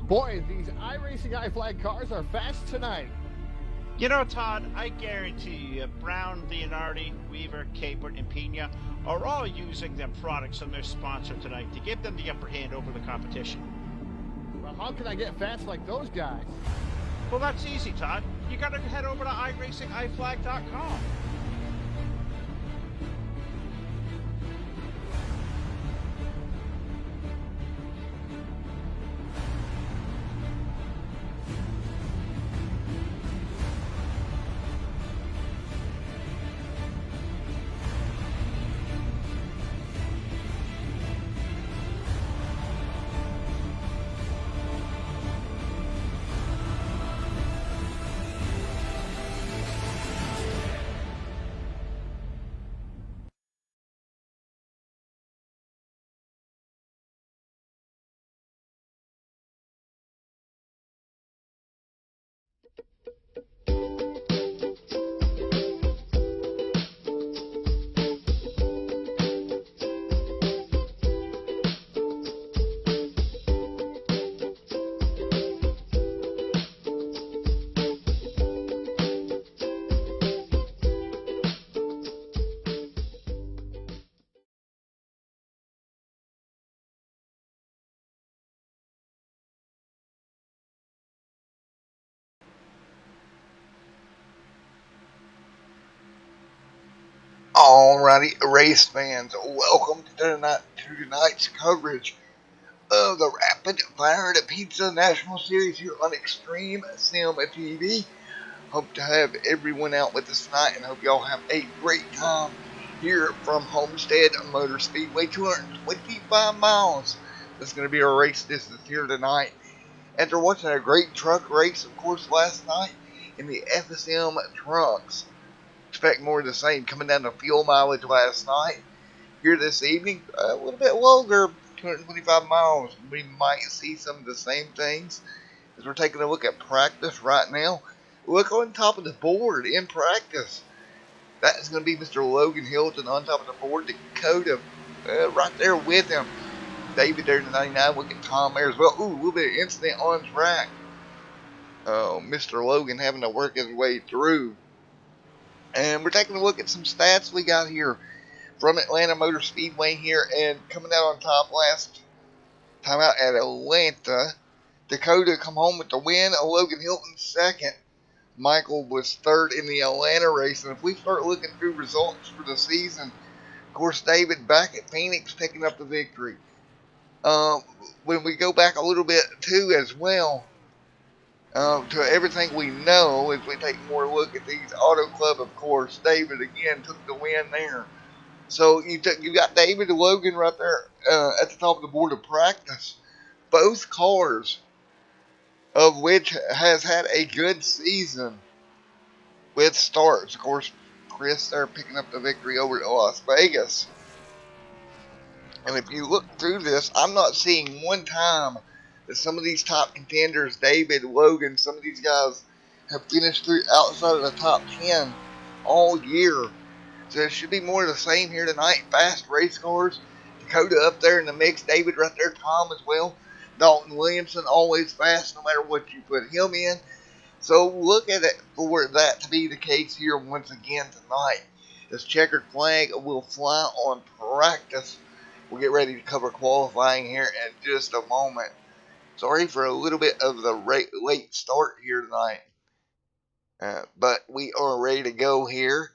Boy, these iRacing iFlag cars are fast tonight. You know, Todd, I guarantee you, Brown, Leonardi, Weaver, Capert, and Pena are all using them products on their sponsor tonight to give them the upper hand over the competition. Well, how can I get fast like those guys? Well, that's easy, Todd. You gotta head over to iRacingIFlag.com. Alrighty, race fans, welcome to tonight's coverage of the Rapid Fire to Pizza National Series here on Extreme Sim TV. Hope to have everyone out with us tonight and hope y'all have a great time here from Homestead Motor Speedway, 225 miles. That's going to be our race distance here tonight. After watching a great truck race, of course, last night in the FSM trucks. Expect more of the same coming down to fuel mileage last night. Here this evening, a little bit longer, 225 miles. We might see some of the same things as we're taking a look at practice right now. Look on top of the board in practice. That is going to be Mr. Logan Hilton on top of the board. Dakota right there with him. David there to 99. Look at Tom there as well. Ooh, a little bit of incident on track. Mr. Logan having to work his way through. And we're taking a look at some stats we got here from Atlanta Motor Speedway here. And coming out on top last time out at Atlanta, Dakota come home with the win. Logan Hilton second. Michael was third in the Atlanta race. And if we start looking through results for the season, of course, David back at Phoenix picking up the victory. When we go back a little bit too as well, to everything we know as we take more look at these Auto Club, of course, David again took the win there. So you got David and Logan right there at the top of the board of practice. Both cars of which has had a good season with starts. Of course, Chris there picking up the victory over at Las Vegas. And if you look through this, I'm not seeing one time that some of these top contenders, David, Logan, some of these guys have finished through outside of the top 10 all year. So it should be more of the same here tonight. Fast race cars. Dakota up there in the mix. David right there. Tom as well. Dalton Williamson always fast no matter what you put him in. So look at it for that to be the case here once again tonight. This checkered flag will fly on practice. We'll get ready to cover qualifying here in just a moment. Sorry for a little bit of the late start here tonight. But we are ready to go here.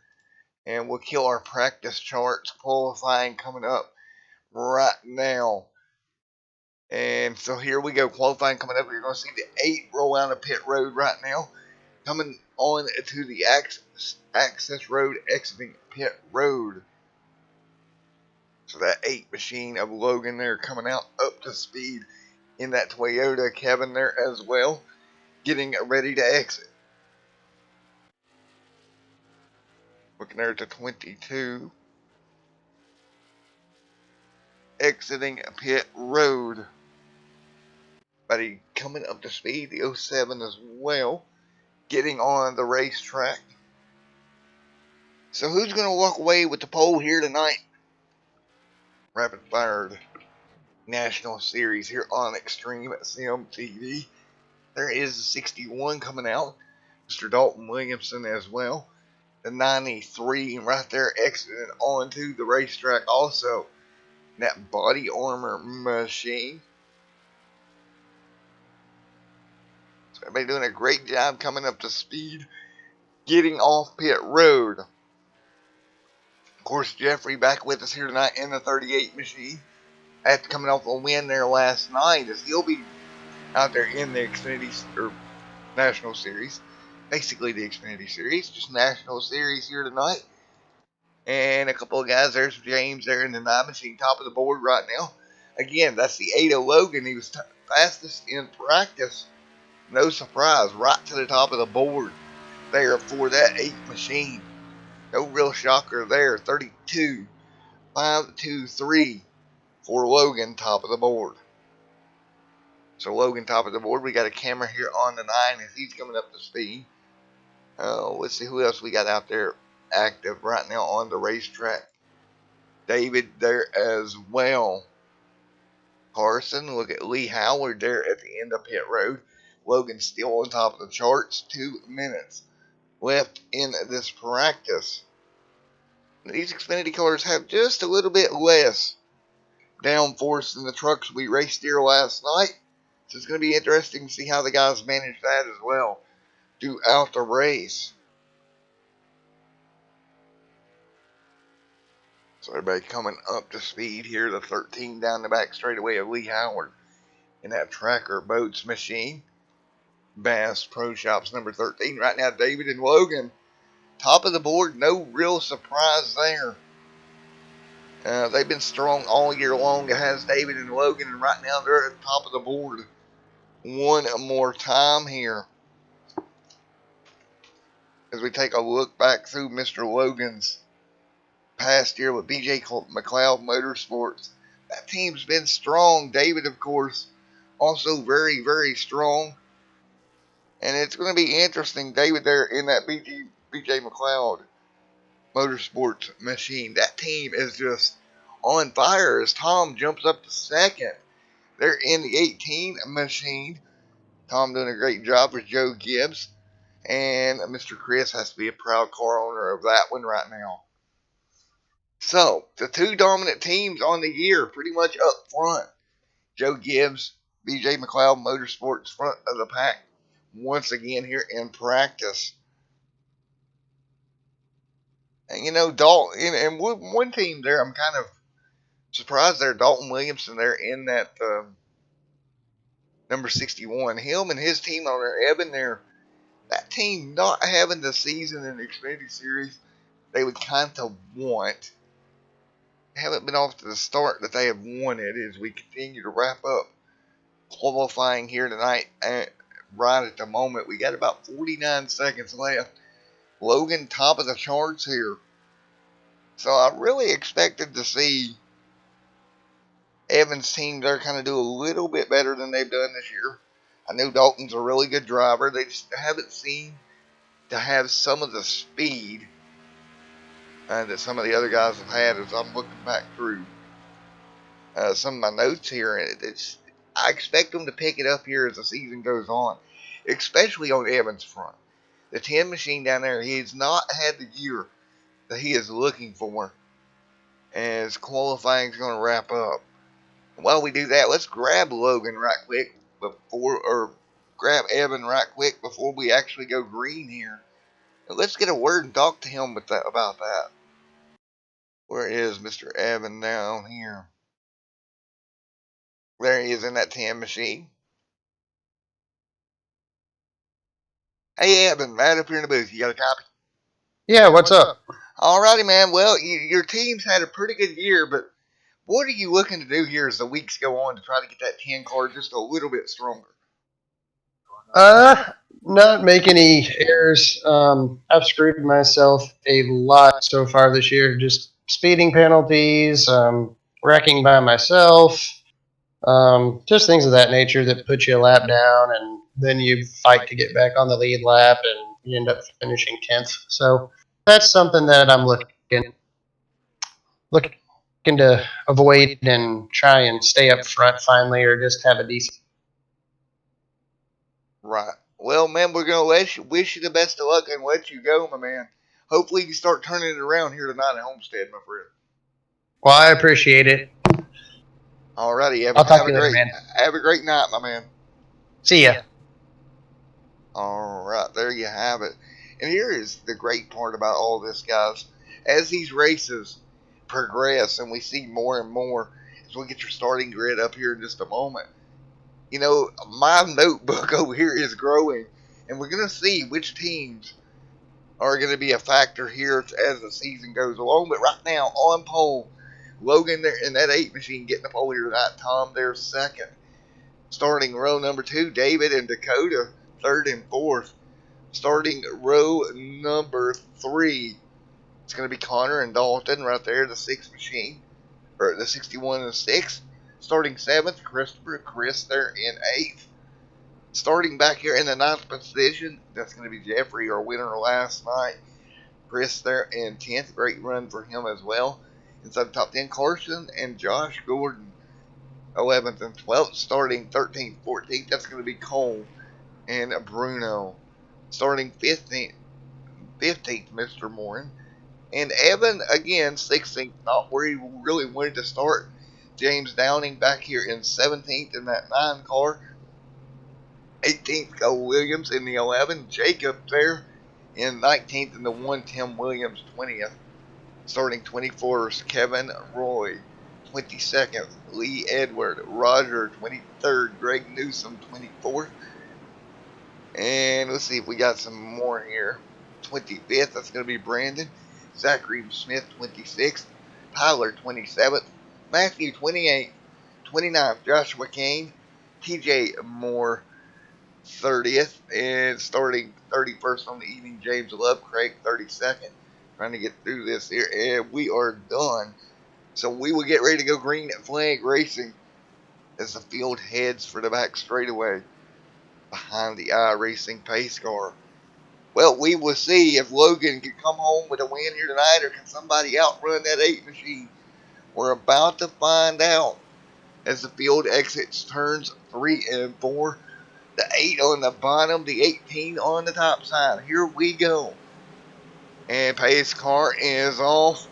And we'll kill our practice charts. Qualifying coming up right now. And so here we go. Qualifying coming up. You're going to see the 8 roll out of pit road right now. Coming on to the access road, exiting pit road. So that 8 machine of Logan there coming out up to speed in that Toyota. Kevin there as well. Getting ready to exit. Looking there at the 22. Exiting pit road. Buddy coming up to speed. The 07 as well. Getting on the racetrack. So who's going to walk away with the pole here tonight? Rapid fired National Series here on Extreme Sim TV. There is a 61 coming out. Mr. Dalton Williamson as well. The 93 right there exiting onto the racetrack also. That body armor machine. So everybody doing a great job coming up to speed, getting off pit road. Of course, Jeffrey back with us here tonight in the 38 machine. After coming off a win there last night, as he'll be out there in the Xfinity or National Series. Basically the Xfinity Series, just National Series here tonight. And a couple of guys, there's James there in the 9 machine, top of the board right now. Again, that's the 8 Logan. He was fastest in practice. No surprise, right to the top of the board there for that 8 machine. No real shocker there. 32, 5, 2, 3 for Logan, top of the board. So Logan, top of the board. We got a camera here on the 9 as he's coming up to speed. Let's see who else we got out there active right now on the racetrack. David there as well. Carson, look at Lee Howard there at the end of pit road. Logan still on top of the charts. 2 minutes left in this practice. These Xfinity cars have just a little bit less downforce than the trucks we raced here last night. So it's going to be interesting to see how the guys manage that as well throughout the race. So everybody coming up to speed here. The 13 down the back straightaway of Lee Howard in that Tracker Boats machine. Bass Pro Shops number 13. Right now, David and Logan, top of the board. No real surprise there. They've been strong all year long. It has David and Logan, and right now they're at the top of the board. One more time here. As we take a look back through Mr. Logan's past year with BJ McLeod Motorsports. That team's been strong. David, of course, also very, very strong. And it's going to be interesting. David there in that BJ McLeod Motorsports machine. That team is just on fire as Tom jumps up to second. They're in the 18 machine. Tom doing a great job with Joe Gibbs. And Mr. Chris has to be a proud car owner of that one right now. So, the 2 dominant teams on the year pretty much up front. Joe Gibbs, BJ McLeod Motorsports front of the pack once again here in practice. And you know, Dalton, and one team there, I'm kind of surprised there, Dalton Williamson there in that number 61. Him and his team owner, Evan, there, that team not having the season in the Xfinity Series they would kind of want. Haven't been off to the start that they have wanted as we continue to wrap up qualifying here tonight. Right at the moment, we got about 49 seconds left. Logan top of the charts here. So I really expected to see Evans' team there kind of do a little bit better than they've done this year. I know Dalton's a really good driver. They just haven't seemed to have some of the speed that some of the other guys have had as I'm looking back through some of my notes here. I expect them to pick it up here as the season goes on, especially on Evans' front. The 10 machine down there, he has not had the year that he is looking for as qualifying is going to wrap up. While we do that, let's grab Logan right quick grab Evan right quick before we actually go green here. And let's get a word and talk to him about that. Where is Mr. Evan down here? There he is in that 10 machine. Hey, Evan, right up here in the booth. You got a copy? Yeah, what's up? Alrighty, man. Well, your team's had a pretty good year, but what are you looking to do here as the weeks go on to try to get that 10 car just a little bit stronger? Not make any errors. I've screwed myself a lot so far this year. Just speeding penalties, wrecking by myself, just things of that nature that put you a lap down, and then you fight to get back on the lead lap, and you end up finishing 10th. So that's something that I'm looking looking to avoid and try and stay up front finally, or just have a decent. Right. Well, man, we're gonna wish you the best of luck and let you go, my man. Hopefully, you can start turning it around here tonight at Homestead, my friend. Well, I appreciate it. Alrighty, I'll talk to you later, man. have a great night, my man. See ya. All right, there you have it. And here is the great part about all this, guys. As these races progress and we see more and more, as we get your starting grid up here in just a moment, you know, my notebook over here is growing, and we're going to see which teams are going to be a factor here as the season goes along. But right now, on pole, Logan there in that 8 machine getting the pole here tonight. Tom there second. Starting row number 2, David and Dakota third and fourth. Starting row number 3, it's going to be Connor and Dalton right there, the 6 machine, or the 61 and 6. Starting 7th, Chris there in 8th. Starting back here in the 9th position, that's going to be Jeffrey, our winner last night. Chris there in 10th, great run for him as well. Inside the top 10, Carson and Josh Gordon, 11th and 12th. Starting 13th, 14th, that's going to be Cole and Bruno. Starting 15th, Mr. Morin. And Evan, again, 16th, not where he really wanted to start. James Downing back here in 17th in that 9 car. 18th, Cole Williams in the 11. Jacob there in 19th in the 1. Tim Williams, 20th. Starting 24th, Kevin Roy. 22nd, Lee Edward. Roger, 23rd. Greg Newsom, 24th. And let's see if we got some more here. 25th, that's going to be Brandon. Zachary Smith, 26th. Tyler, 27th. Matthew, 28th. 29th, Joshua Kane. TJ Moore, 30th. And starting 31st on the evening, James Love. Craig, 32nd. Trying to get through this here. And we are done. So we will get ready to go green flag racing as the field heads for the back straightaway behind the iRacing pace car. Well, we will see if Logan can come home with a win here tonight, or can somebody outrun that 8 machine. We're about to find out as the field exits turns 3 and 4. The 8 on the bottom, the 18 on the top side. Here we go. And pace car is off.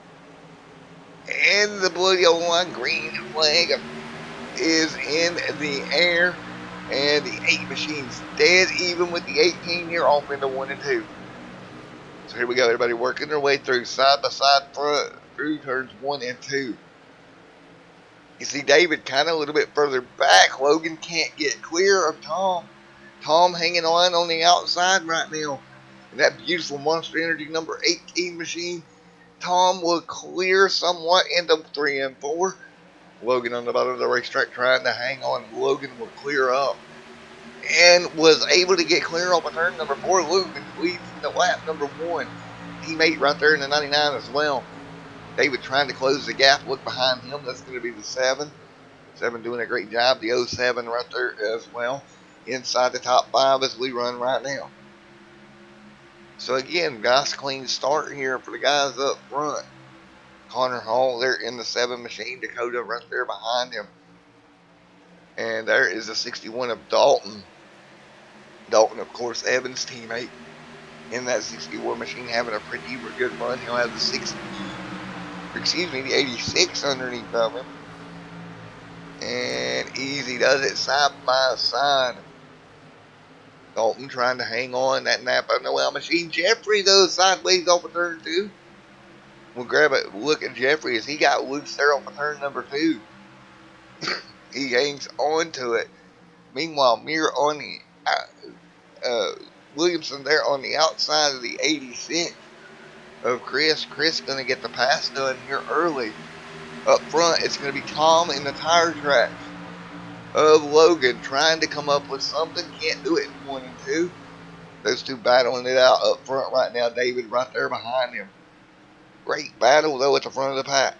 And the blue yellow line, green flag is in the air. And the 8 machine's dead even with the 18 here off into 1 and 2. So here we go, everybody working their way through side by side front through turns 1 and 2. You see David kind of a little bit further back. Logan can't get clear of Tom. Tom hanging on the outside right now. And that beautiful Monster Energy number 18 machine. Tom will clear somewhat into 3 and 4. Logan on the bottom of the racetrack trying to hang on. Logan will clear up and was able to get clear off of turn number 4. Logan leads the lap number 1. Teammate right there in the 99 as well. David trying to close the gap. Look behind him. That's going to be the 7. 7 doing a great job. The 07 right there as well. Inside the top 5 as we run right now. So again, nice clean start here for the guys up front. Connor Hall there in the 7 machine. Dakota right there behind him. And there is the 61 of Dalton. Dalton, of course, Evan's teammate in that 61 machine, having a pretty good run. He'll have the 86 underneath of him. And Easy does it side by side. Dalton trying to hang on that Napa Noel machine. Jeffrey, though, sideways off of turn 2. We'll grab a look at Jeffrey as he got loose there off of turn number 2. He hangs on to it. Meanwhile, Mir on the Williamson there on the outside of the 86 of Chris. Chris going to get the pass done here early. Up front, it's going to be Tom in the tire tracks of Logan trying to come up with something. Can't do it in 1 and 2. Those two battling it out up front right now. David right there behind him. Great battle, though, at the front of the pack.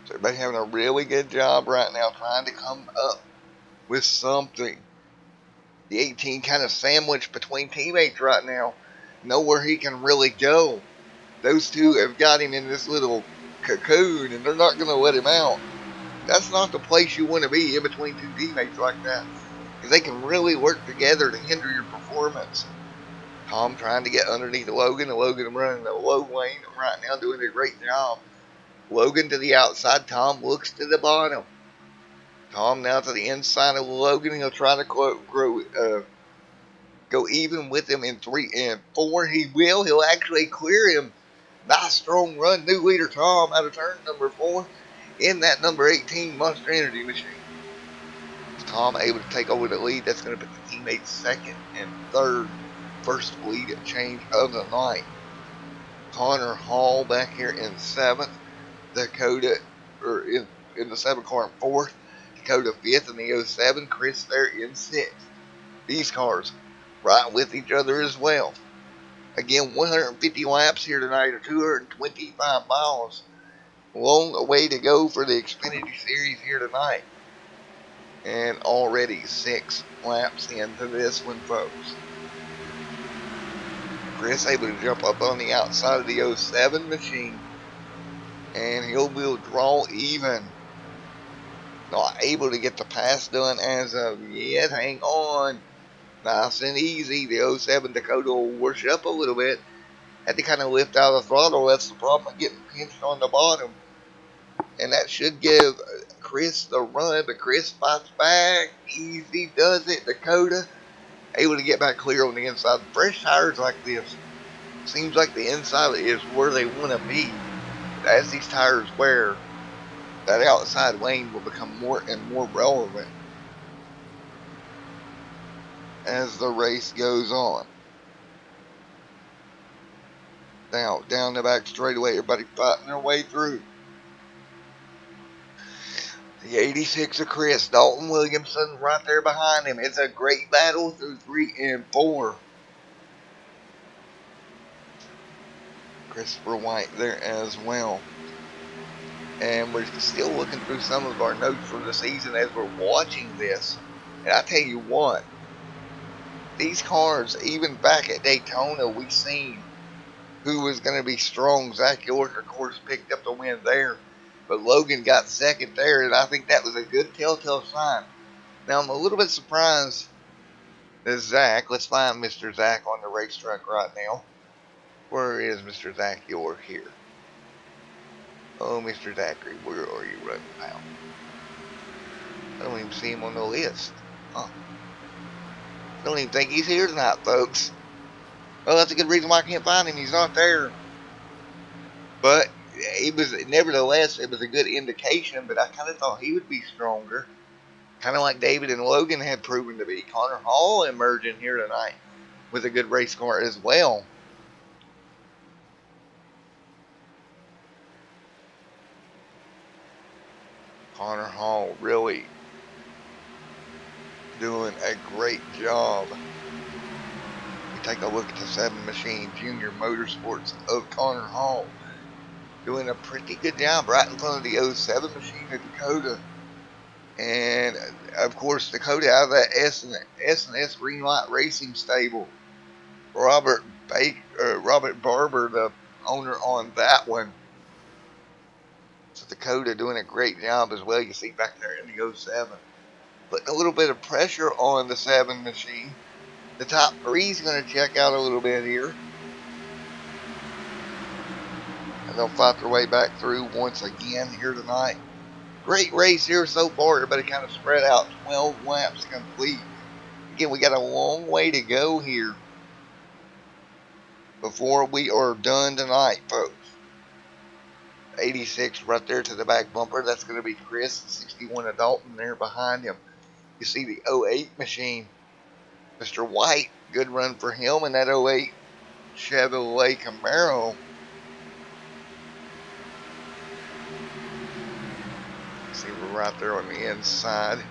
So everybody having a really good job right now trying to come up with something. The 18 kind of sandwiched between teammates right now. Know where he can really go. Those two have got him in this little cocoon, and they're not going to let him out. That's not the place you want to be, in between two teammates like that, because they can really work together to hinder your performance. Tom trying to get underneath Logan, and Logan running the low lane right now, doing a great job. Logan to the outside, Tom looks to the bottom. Tom now to the inside of Logan. He'll try to go even with him in 3 and 4. He will. He'll actually clear him. Nice strong run. New leader Tom out of turn number 4 in that number 18 Monster Energy machine. Tom able to take over the lead. That's going to put the teammates second and third. First lead change of the night. Connor Hall back here in 7th. Dakota in the 7 car in 4th. Dakota 5th in the 07. Chris there in 6th. These cars right with each other as well. Again, 150 laps here tonight, or 225 miles. Long way to go for the Xfinity Series here tonight. And already 6 laps into this one, folks. Chris able to jump up on the outside of the 07 machine. And he will draw even. Not able to get the pass done as of yet. Hang on. Nice and easy. The 07 Dakota will wash up a little bit. Had to kind of lift out of the throttle. That's the problem, getting pinched on the bottom. And that should give Chris the run, but Chris fights back. Easy does it. Dakota able to get back clear on the inside. Fresh tires like this, seems like the inside is where they want to be. But as these tires wear, that outside lane will become more and more relevant as the race goes on. Now, down the back straightaway, everybody fighting their way through. The 86 of Chris, Dalton Williamson right there behind him. It's a great battle through 3 and 4. Christopher White there as well. And we're still looking through some of our notes from the season as we're watching this. And I tell you what, these cars, even back at Daytona, we seen who was going to be strong. Zach York, of course, picked up the win there. But Logan got second there, and I think that was a good telltale sign. Now, I'm a little bit surprised that Zach, let's find Mr. Zach on the racetrack right now. Where is Mr. Zach York here? Oh, Mr. Zachary, where are you running now? I don't even see him on the list. Huh. I don't even think he's here tonight, folks. Well, that's a good reason why I can't find him. He's not there. But nevertheless, it was a good indication, but I kind of thought he would be stronger. Kind of like David and Logan had proven to be. Connor Hall emerging here tonight with a good race car as well. Connor Hall really doing a great job. We take a look at the 7 Machine Junior Motorsports of Connor Hall. Doing a pretty good job right in front of the 07 Machine of Dakota. And of course, Dakota out of that S&S Greenlight Racing stable. Robert Barber, the owner on that one. So Dakota doing a great job as well. You see back there in the 07. Putting a little bit of pressure on the 7 Machine. The top 3 is going to check out a little bit here. And they'll fight their way back through once again here tonight. Great race here so far. Everybody kind of spread out. 12 laps complete. Again, we got a long way to go here before we are done tonight, folks. 86 right there to the back bumper. That's going to be Chris. 61 of Dalton there behind him. You see the 08 Machine. Mr. White, good run for him in that 08 Chevrolet Camaro. See, we're right there on the inside.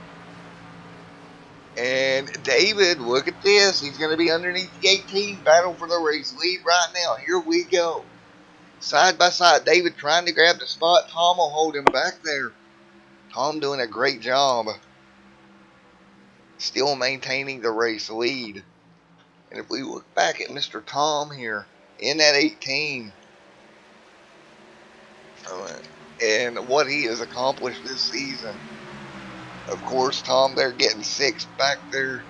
And David, look at this. He's going to be underneath the 18. Battle for the race lead right now. Here we go. Side by side. David trying to grab the spot. Tom will hold him back there. Tom doing a great job. Still maintaining the race lead. And if we look back at Mr. Tom here in that 18, and what he has accomplished this season. Of course, Tom, they're getting sixth back there,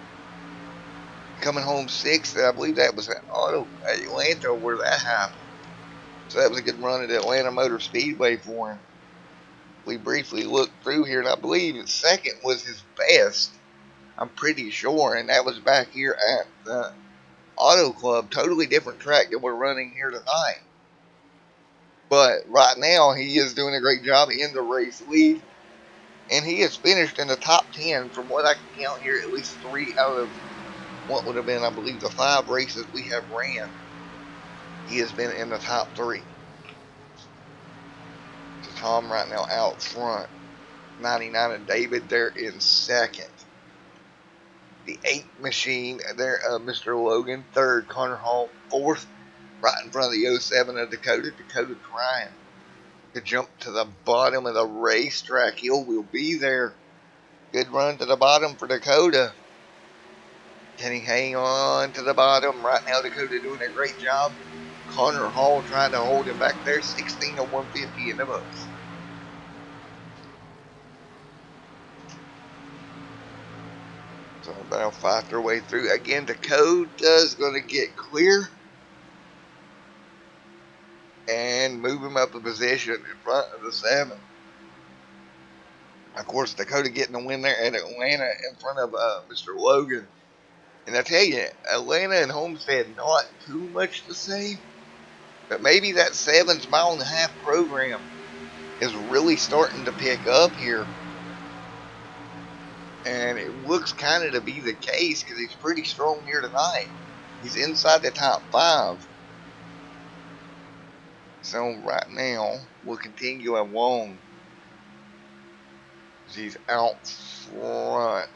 coming home sixth. I believe that was at Atlanta where that happened. So that was a good run at Atlanta Motor Speedway for him. We briefly looked through here, and I believe second was his best. I'm pretty sure, and that was back here at the Auto Club. Totally different track that we're running here tonight. But right now, he is doing a great job in the race lead, and he has finished in the top 10 from what I can count here, at least 3 out of what would have been, I believe, the 5 races we have ran. He has been in the top 3. So Tom right now out front. 99 and David there in second. The 8 machine there, Mr. Logan, third. Connor Hall, fourth. Right in front of the 07 of Dakota. Dakota trying to jump to the bottom of the racetrack. He will be there. Good run to the bottom for Dakota. Can he hang on to the bottom? Right now, Dakota doing a great job. Connor Hall trying to hold him back there. 16 to 150 in the books. So they'll fight their way through. Again, Dakota's going to get clear and move him up a position in front of the 7. Of course, Dakota getting the win there at Atlanta in front of Mr. Logan. And I tell you, Atlanta and Homestead, not too much the same. But maybe that 7's mile-and-a-half program is really starting to pick up here. And it looks kind of to be the case because he's pretty strong here tonight. He's inside the top 5. So right now, we'll continue along. He's out front,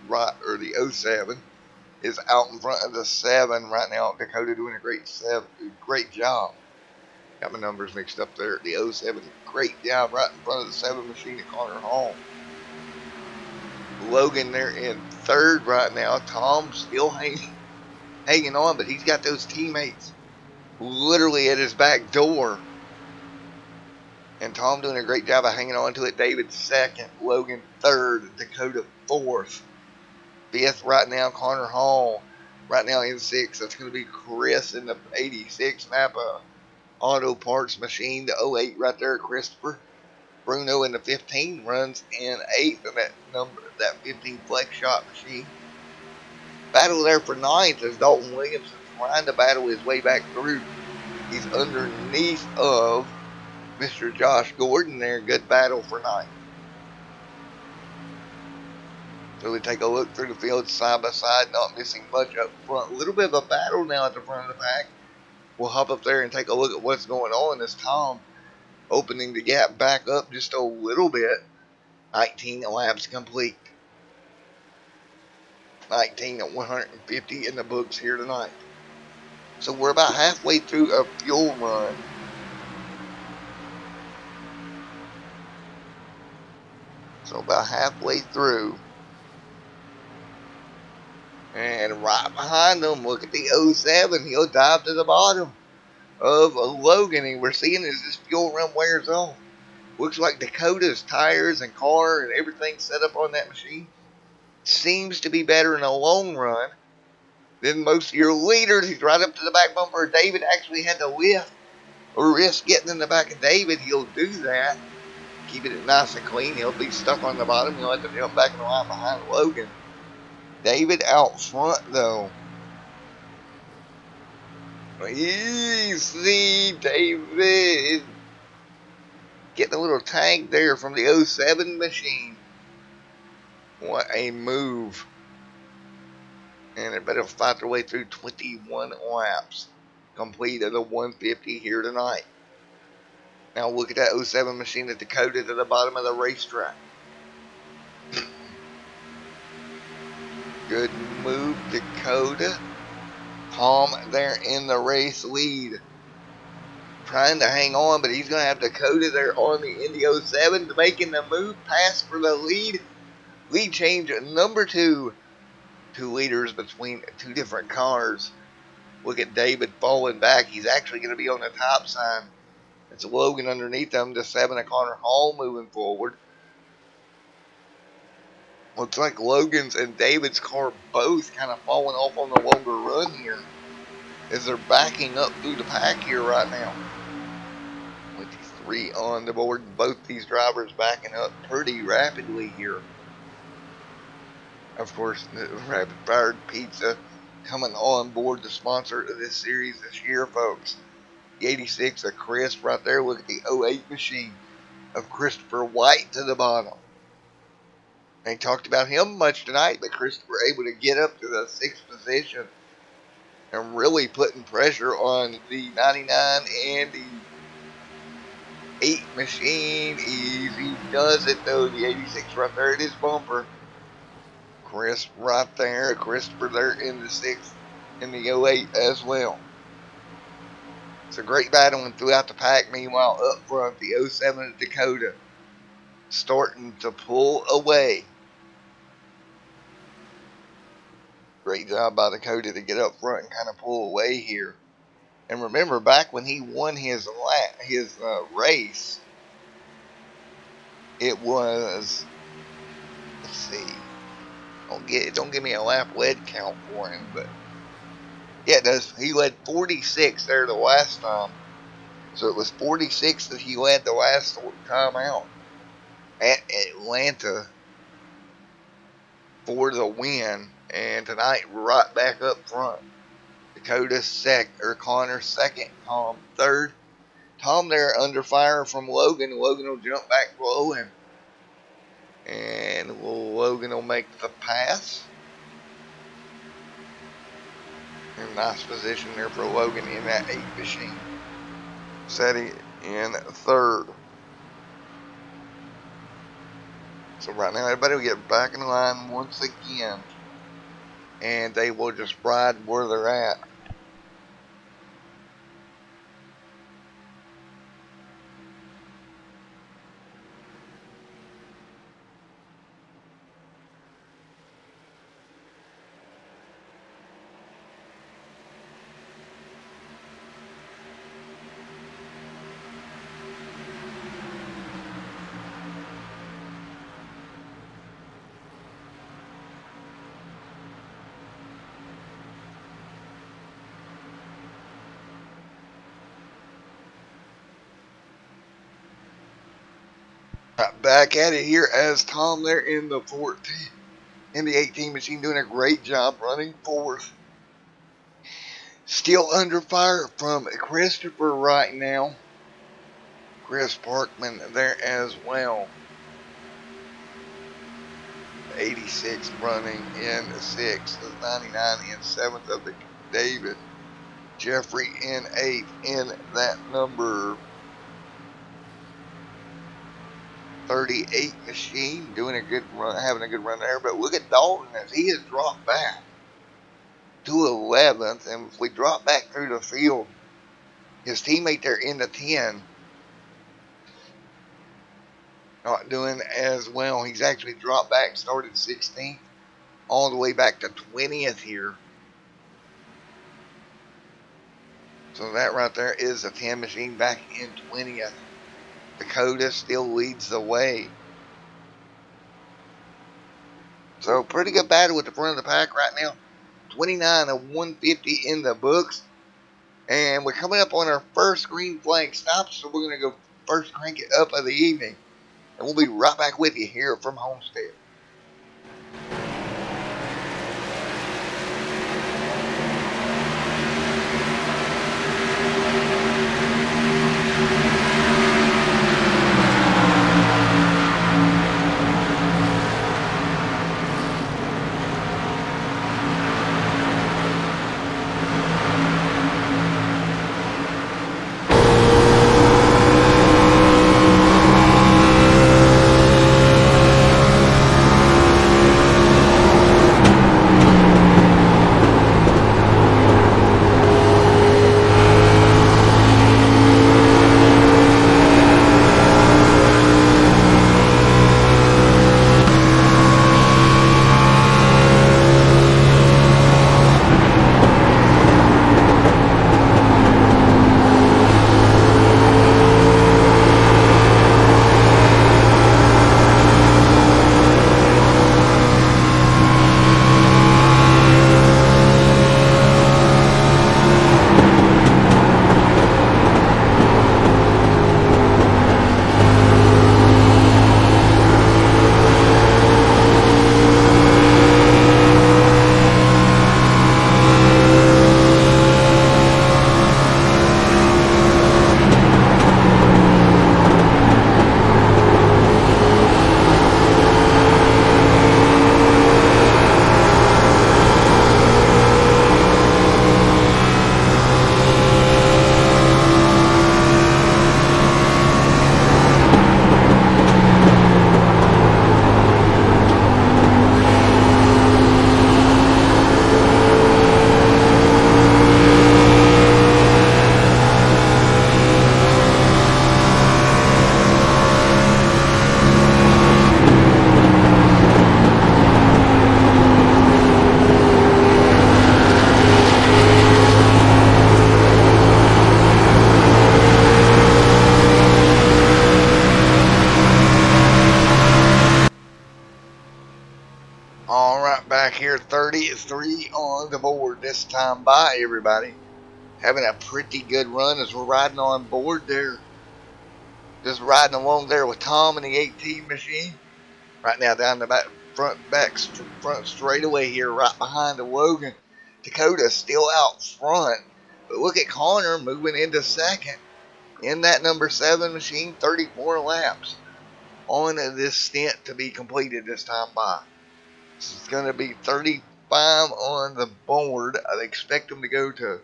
right, or the 07 is out in front of the 7 right now. Dakota doing a great job. Got my numbers mixed up there. The 07, great job right in front of the 7 machine at Connor Hall. Logan there in third right now. Tom still hanging on, but he's got those teammates literally at his back door. And Tom doing a great job of hanging on to it. David second, Logan third, Dakota fourth. Fifth right now, Connor Hall. Right now in 6th, that's going to be Chris in the 86 Napa Auto Parts machine. The 08 right there, Christopher. Bruno in the 15 runs in 8th in that 15 flex shot machine. Battle there for 9th as Dalton Williamson trying to battle his way back through. He's underneath of Mr. Josh Gordon there. Good battle for 9th. So we take a look through the field side by side, not missing much up front. A little bit of a battle now at the front of the pack. We'll hop up there and take a look at what's going on as Tom opening the gap back up just a little bit. 19 laps complete. 19 at 150 in the books here tonight. So we're about halfway through a fuel run. So about halfway through. And right behind them, look at the 07. He'll dive to the bottom of Logan. And we're seeing as this fuel run wears off. Looks like Dakota's tires and car and everything set up on that machine seems to be better in a long run than most of your leaders. He's right up to the back bumper. David actually had to lift or risk getting in the back of David. He'll do that. Keeping it nice and clean. He'll be stuck on the bottom. He'll have to jump back in the line behind Logan. David out front, though. Easy, David. Getting a little tag there from the 07 machine. What a move. And they better fight their way through 21 laps. Completed a 150 here tonight. Now look at that 07 machine at Dakota to the bottom of the racetrack. Good move, Dakota. Tom there in the race lead. Trying to hang on, but he's going to have Dakota there on the Indy 07 making the move. Pass for the lead. Lead change number 2. 2 leaders between 2 different cars. Look at David falling back. He's actually going to be on the top side. It's Logan underneath them, the 7 of Connor Hall moving forward. Looks like Logan's and David's car both kind of falling off on the longer run here as they're backing up through the pack here right now. 23 on the board, both these drivers backing up pretty rapidly here. Of course, the Rapid Fired Pizza coming on board, the sponsor of this series this year, folks. The 86 of Chris right there. Look at the 08 machine of Christopher White to the bottom. Ain't talked about him much tonight, but Christopher able to get up to the 6th position and really putting pressure on the 99 and the 8 machine. Easy does it though. The 86 right there at his bumper. Chris right there. Christopher there in the 6th in the 08 as well. It's a great battling throughout the pack. Meanwhile, up front, the 07 Dakota starting to pull away. Great job by Dakota to get up front and kind of pull away here. And remember, back when he won his race, it was, let's see, don't give me a lap lead count for him, but yeah, it does. He led 46 there the last time. So it was 46 that he led the last time out at Atlanta for the win. And tonight, right back up front. Dakota Connor second, Tom third. Tom there under fire from Logan. Logan will jump back below him. And Logan will make the pass. In nice position there for Logan in that 8 machine. Setting in third. So right now everybody will get back in the line once again. And they will just ride where they're at. Back at it here as Tom there in the 14, in the 18 machine, doing a great job running fourth. Still under fire from Christopher right now. Chris Parkman there as well. 86 running in 6th, the 99 in 7th of the David. Jeffrey in 8th in that number 38 machine, doing a good run, having a good run there. But look at Dalton as he has dropped back to 11th. And if we drop back through the field, his teammate there in the 10 not doing as well. He's actually dropped back, started 16th, all the way back to 20th here. So that right there is the 10 machine back in 20th. Dakota still leads the way. So pretty good battle at the front of the pack right now. 29 of 150 in the books. And we're coming up on our first green flag stop. So we're going to go first crank it up of the evening. And we'll be right back with you here from Homestead. here, 33 on the board this time by everybody. Having a pretty good run as we're riding on board there. Just riding along there with Tom and the 18 machine. Right now down the front straightaway here, right behind the Logan. Dakota still out front. But look at Connor moving into second. In that number 7 machine, 34 laps on this stint to be completed this time by. This is going to be 35 on the board. I'd expect them to go to,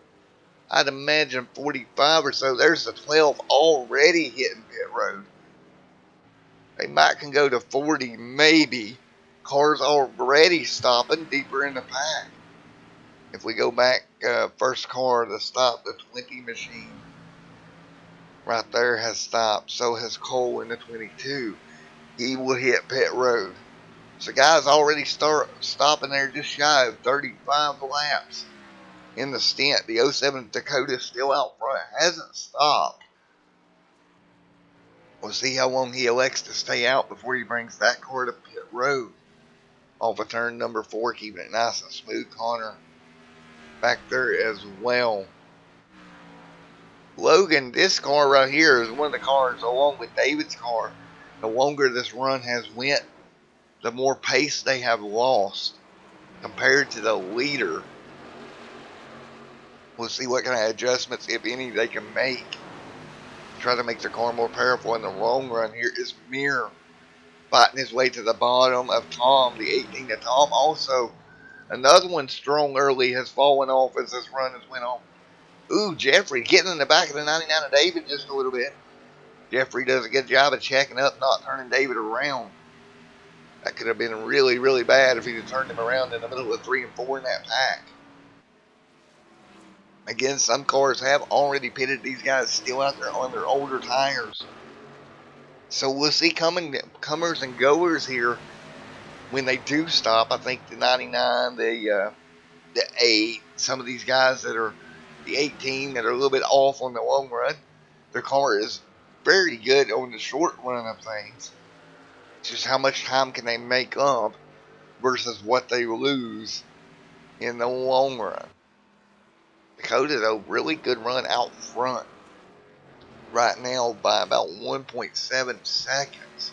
I'd imagine, 45 or so. There's the 12 already hitting pit road. They might can go to 40 maybe. Cars already stopping deeper in the pack. If we go back, first car to stop, the 20 machine right there has stopped. So has Cole in the 22. He will hit pit road. So guys already stopping there just shy of 35 laps in the stint. The 07 Dakota still out front. Hasn't stopped. We'll see how long he elects to stay out before he brings that car to pit road. Off of turn number 4, keeping it nice and smooth. Connor back there as well. Logan, this car right here is one of the cars, along with David's car. The longer this run has went, the more pace they have lost compared to the leader. We'll see what kind of adjustments, if any, they can make. Try to make the car more powerful in the long run. Here is Mir fighting his way to the bottom of Tom, the 18 to Tom. Also, another one strong early has fallen off as this run has went on. Ooh, Jeffrey getting in the back of the 99 of David just a little bit. Jeffrey does a good job of checking up, not turning David around. That could have been really, really bad if he'd have turned him around in the middle of 3 and 4 in that pack. Again, some cars have already pitted. These guys still out there on their older tires. So we'll see comers and goers here when they do stop. I think the 99, the 8, some of these guys that are the 18 that are a little bit off on the long run, their car is very good on the short run of things. It's just how much time can they make up versus what they lose in the long run. Dakota, though, really good run out front right now by about 1.7 seconds.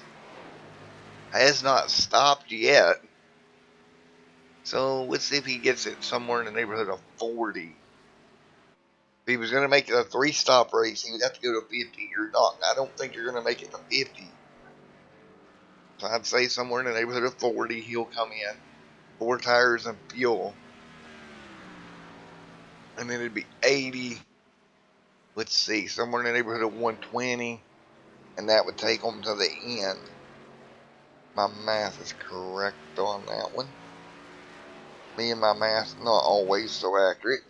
Has not stopped yet. So let's see if he gets it somewhere in the neighborhood of 40. If he was going to make it a 3-stop race, he would have to go to 50. You're not. I don't think you're going to make it to 50. So I'd say somewhere in the neighborhood of 40 he'll come in. 4 tires and fuel. And then it'd be 80. Let's see, somewhere in the neighborhood of 120. And that would take them to the end. My math is correct on that one. Me and my math not always so accurate.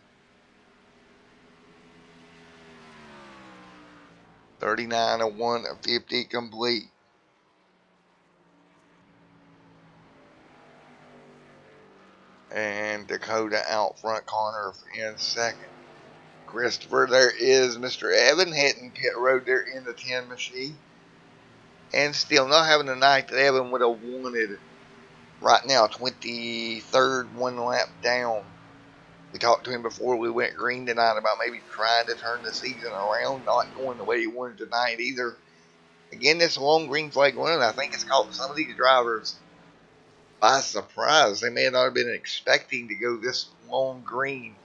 39 of 150 complete. And Dakota out front, Connor in second. Christopher, there is Mr. Evan hitting pit road there in the 10 machine. And still not having the night that Evan would have wanted. Right now, 23rd, 1 lap down. We talked to him before we went green tonight about maybe trying to turn the season around. Not going the way he wanted tonight either. Again, this long green flag run, I think it's caught some of these drivers by surprise. They may not have been expecting to go this long green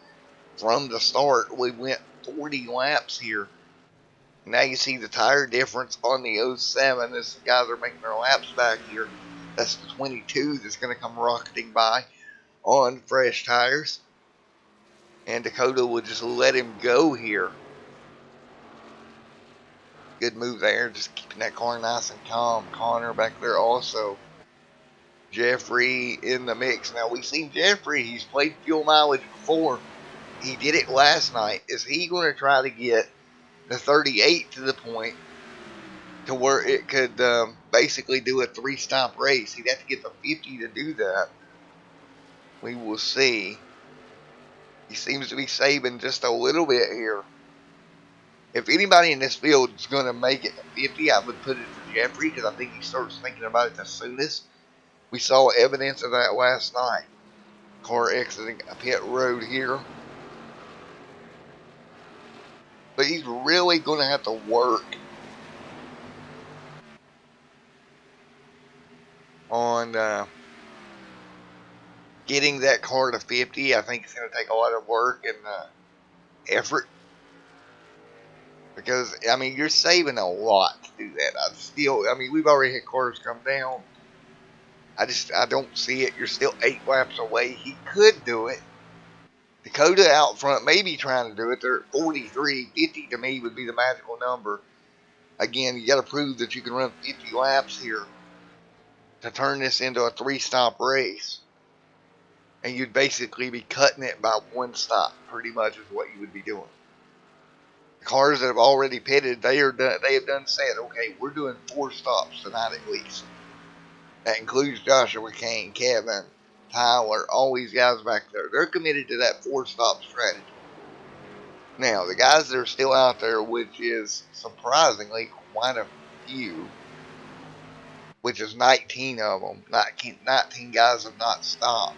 from the start. We went 40 laps here. Now you see the tire difference on the 07 as the guys are making their laps back here. That's the 22 that's going to come rocketing by on fresh tires. And Dakota will just let him go here. Good move there, just keeping that car nice and calm. Connor back there also. Jeffrey in the mix. Now we've seen Jeffrey, he's played fuel mileage before. He did it last night. Is he going to try to get the 38 to the point to where it could basically do a 3-stop race? He'd have to get the 50 to do that. We will see. He seems to be saving just a little bit here. If anybody in this field is going to make it to 50, I would put it for Jeffrey because I think he starts thinking about it the soonest. We saw evidence of that last night. car exiting a pit road here. But he's really going to have to work on getting that car to 50. I think it's going to take a lot of work and effort. Because, I mean, you're saving a lot to do that. I mean, we've already had cars come down. I don't see it. You're still 8 laps away. He could do it. Dakota out front may be trying to do it. They're at 43. 50 to me would be the magical number. Again, you got to prove that you can run 50 laps here to turn this into a 3-stop race. And you'd basically be cutting it by 1 stop, pretty much is what you would be doing. The cars that have already pitted, they have done said, okay, we're doing 4 stops tonight at least. That includes Joshua, Kane, Kevin, Tyler, all these guys back there. They're committed to that 4-stop strategy. Now, the guys that are still out there, which is surprisingly quite a few, which is 19 of them, 19 guys have not stopped.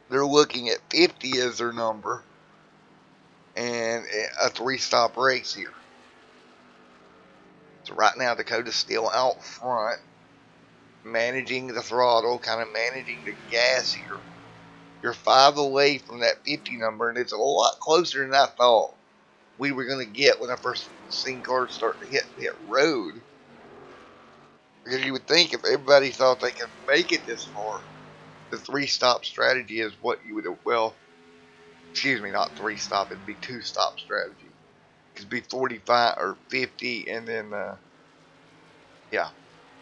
They're looking at 50 as their number and a 3-stop race here. So right now, Dakota's still out front, managing the throttle, kind of managing the gas here. You're 5 away from that 50 number, and it's a lot closer than I thought we were going to get when I first seen cars start to hit road. Because you would think if everybody thought they could make it this far, the 3-stop strategy is what you would have, well, excuse me, not 3-stop, it'd be 2-stop strategy. It'd be 45 or 50, and then, yeah,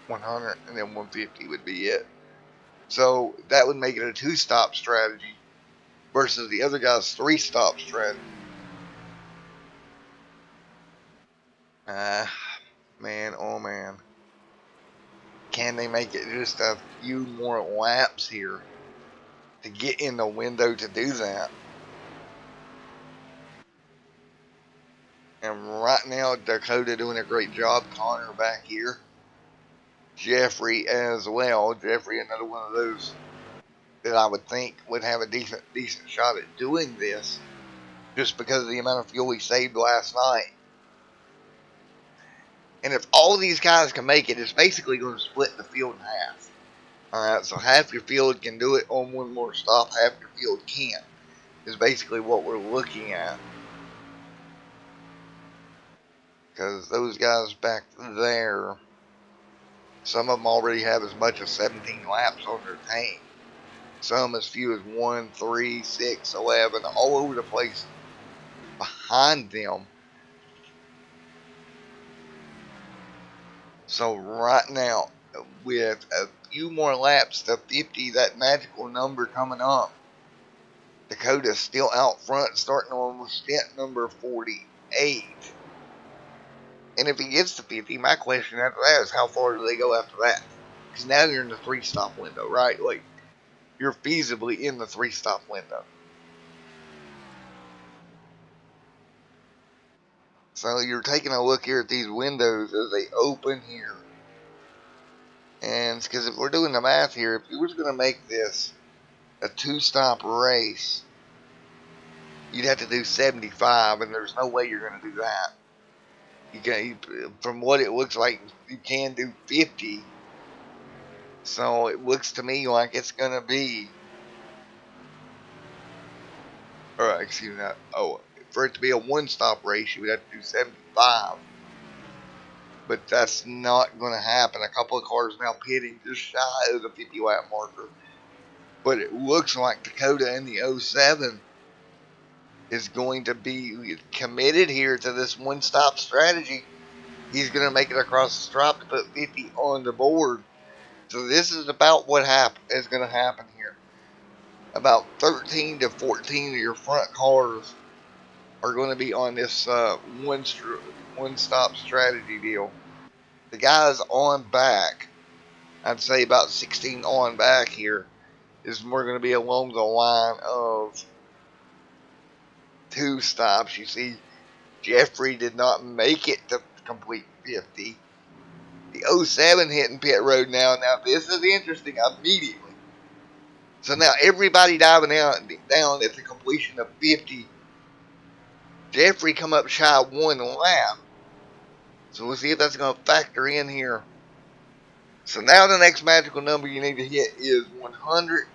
100, and then 150 would be it. So that would make it a 2-stop strategy versus the other guy's 3-stop strategy. Man, oh man. Can they make it just a few more laps here to get in the window to do that? And right now, Dakota doing a great job. Connor back here. Jeffrey as well. Jeffrey, another one of those that I would think would have a decent shot at doing this just because of the amount of fuel he saved last night. And if all of these guys can make it, it's basically going to split the field in half. Alright, so half your field can do it on one more stop, half your field can't. Is basically what we're looking at. Because those guys back there, some of them already have as much as 17 laps on their tank. Some as few as 1, 3, 6, 11, all over the place behind them. So right now, with a few more laps to 50, that magical number coming up, Dakota's still out front, starting on stint number 48. And if he gets to 50, my question after that is how far do they go after that? Because now you're in the 3-stop window, right? Like, you're feasibly in the 3-stop window. So you're taking a look here at these windows as they open here. And because if we're doing the math here, if you were going to make this a 2-stop race, you'd have to do 75, and there's no way you're going to do that. From what it looks like, you can do 50. So it looks to me like it's going to be, or excuse me, for it to be a 1-stop race, you would have to do 75. But that's not going to happen. A couple of cars now pitting just shy of the 50 lap marker. But it looks like Dakota in the 07 is going to be committed here to this 1-stop strategy. He's going to make it across the stripe to put 50 on the board. So this is about what is going to happen here. About 13 to 14 of your front cars are going to be on this 1-stop strategy deal. The guys on back, I'd say about 16 on back here, is more going to be along the line of 2 stops. You see, Jeffrey did not make it to complete 50. The 07 hitting pit road now. Now, this is interesting immediately. So now everybody diving down at the completion of 50. Jeffrey come up shy of 1 lap. So we'll see if that's going to factor in here. So now the next magical number you need to hit is 100.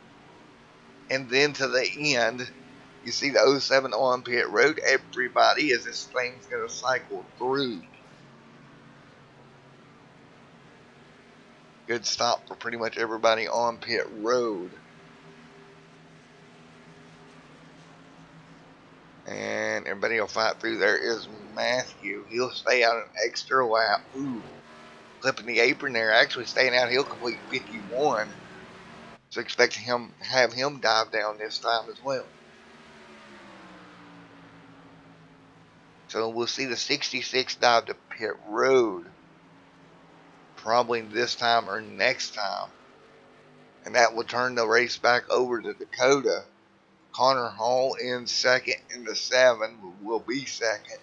And then to the end, you see the 07 on pit road. Everybody, as this thing's going to cycle through. Good stop for pretty much everybody on pit road. And everybody will fight through. There is Matthew. He'll stay out an extra lap. Ooh, clipping the apron there. Actually staying out. He'll complete 51. So expecting him have him dive down this time as well. So we'll see the 66 dive to pit road. Probably this time or next time. And that will turn the race back over to Dakota. Connor Hall in second, and the 7 will be second.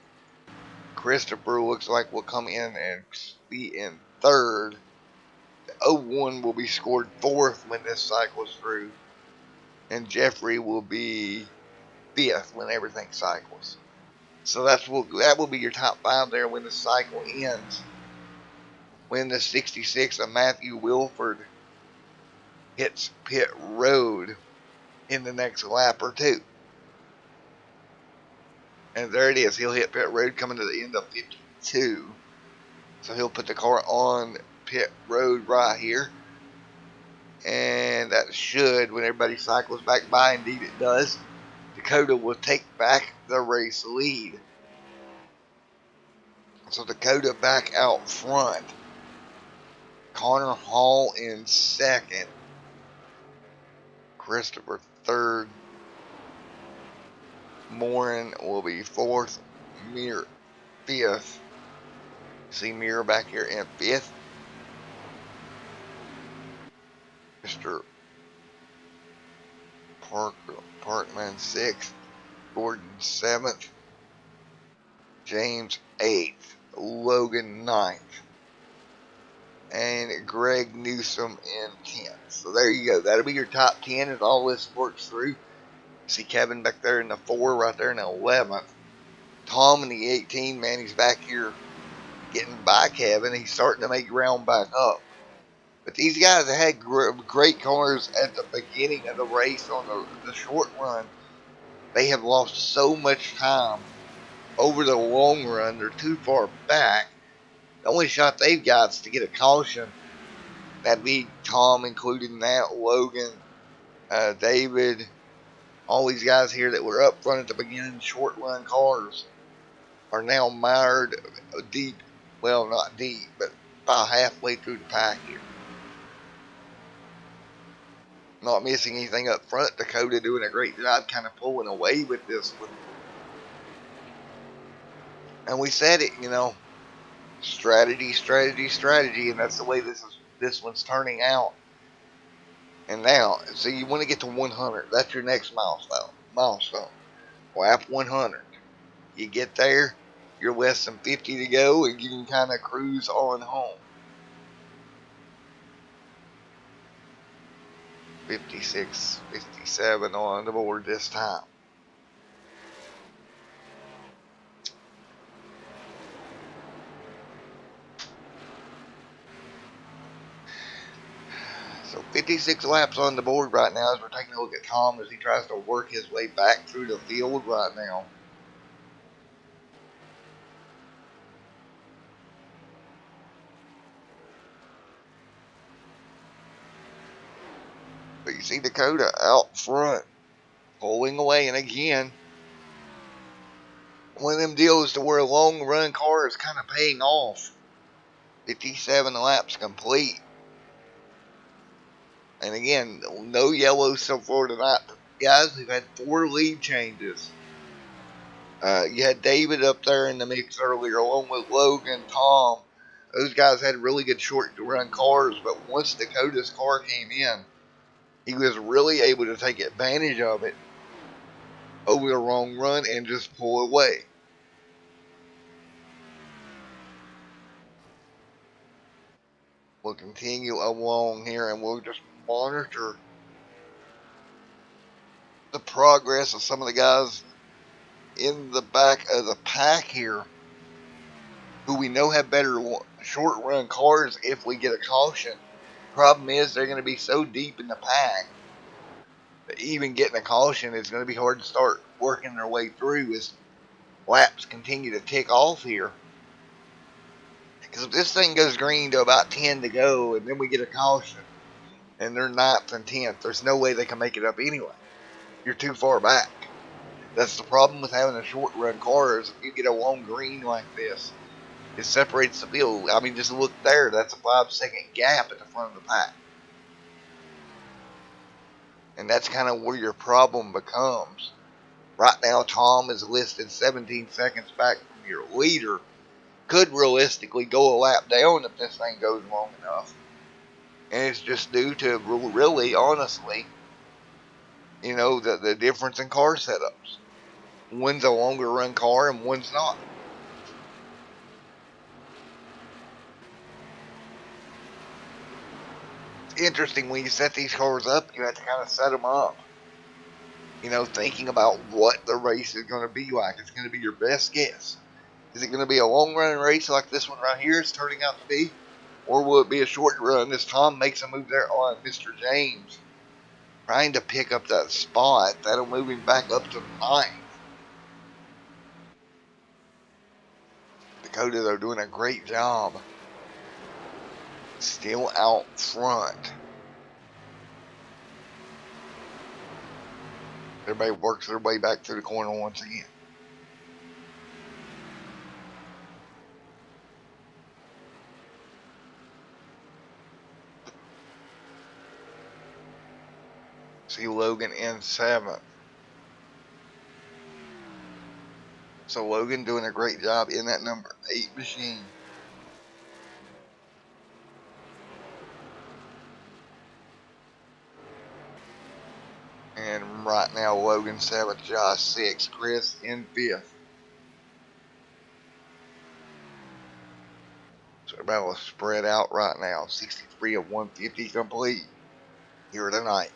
Christopher looks like will come in and be in third. The 01 will be scored fourth when this cycles through. And Jeffrey will be fifth when everything cycles. So that will be your top 5 there when the cycle ends. When the 66 of Matthew Wilford hits pit road in the next lap or two. And there it is. He'll hit pit road coming to the end of 52. So he'll put the car on pit road right here. And that should, when everybody cycles back by, indeed it does, Dakota will take back the race lead. So Dakota back out front. Connor Hall in second. Christopher third. Morin will be fourth. Mir fifth. See Mir back here in fifth. Mr. Parkman sixth. Gordon seventh. James eighth. Logan ninth. And Greg Newsom in 10th. So there you go. That'll be your top 10 as all this works through. See Kevin back there in the 4, right there in the 11th. Tom in the 18, man, he's back here getting by Kevin. He's starting to make ground back up. But these guys have had great cars at the beginning of the race on the short run. They have lost so much time over the long run. They're too far back. The only shot they've got is to get a caution. That'd be Tom, including that, Logan, David, all these guys here that were up front at the beginning, short run cars, are now mired deep. Well, not deep, but about halfway through the pack here. Not missing anything up front. Dakota doing a great job kind of pulling away with this one. And we said it, you know, strategy, strategy, strategy, and that's the way this one's turning out. And now, so you want to get to 100. That's your next milestone. Lap 100. You get there, you're less than 50 to go, and you can kind of cruise on home. 56, 57 on the board this time. So 56 laps on the board right now as we're taking a look at Tom as he tries to work his way back through the field right now. But you see Dakota out front, pulling away, and again, one of them deals to where a long run car is kind of paying off. 57 laps complete. And again, no yellow so far tonight. Guys, we've had 4 lead changes. You had David up there in the mix earlier, along with Logan, Tom. Those guys had really good short run cars, but once Dakota's car came in, he was really able to take advantage of it over the wrong run and just pull away. We'll continue along here and we'll just monitor the progress of some of the guys in the back of the pack here, who we know have better short run cars if we get a caution. Problem is, they're going to be so deep in the pack that even getting a caution is going to be hard to start working their way through as laps continue to tick off here. Because if this thing goes green to about 10 to go, and then we get a caution, and they're 9th and 10th, there's no way they can make it up anyway. You're too far back. That's the problem with having a short run car, is if you get a long green like this, it separates the field. I mean, just look there. That's a 5-second gap at the front of the pack. And that's kind of where your problem becomes. Right now, Tom is listed 17 seconds back from your leader. Could realistically go a lap down if this thing goes long enough. And it's just due to, really, honestly, the difference in car setups. One's a longer run car and one's not. It's interesting when you set these cars up, you have to kind of set them up. Thinking about what the race is going to be like. It's going to be your best guess. Is it going to be a long run race like this one right here is turning out to be? Or will it be a short run as Tom makes a move there on Mr. James, trying to pick up that spot that'll move him back up to 9th. Dakota, they're doing a great job. Still out front. Everybody works their way back through the corner once again. See Logan in 7th. So Logan doing a great job in that number 8 machine. And right now Logan 7th, Josh 6th, Chris in 5th. So everybody will spread out right now. 63 of 150 complete here tonight.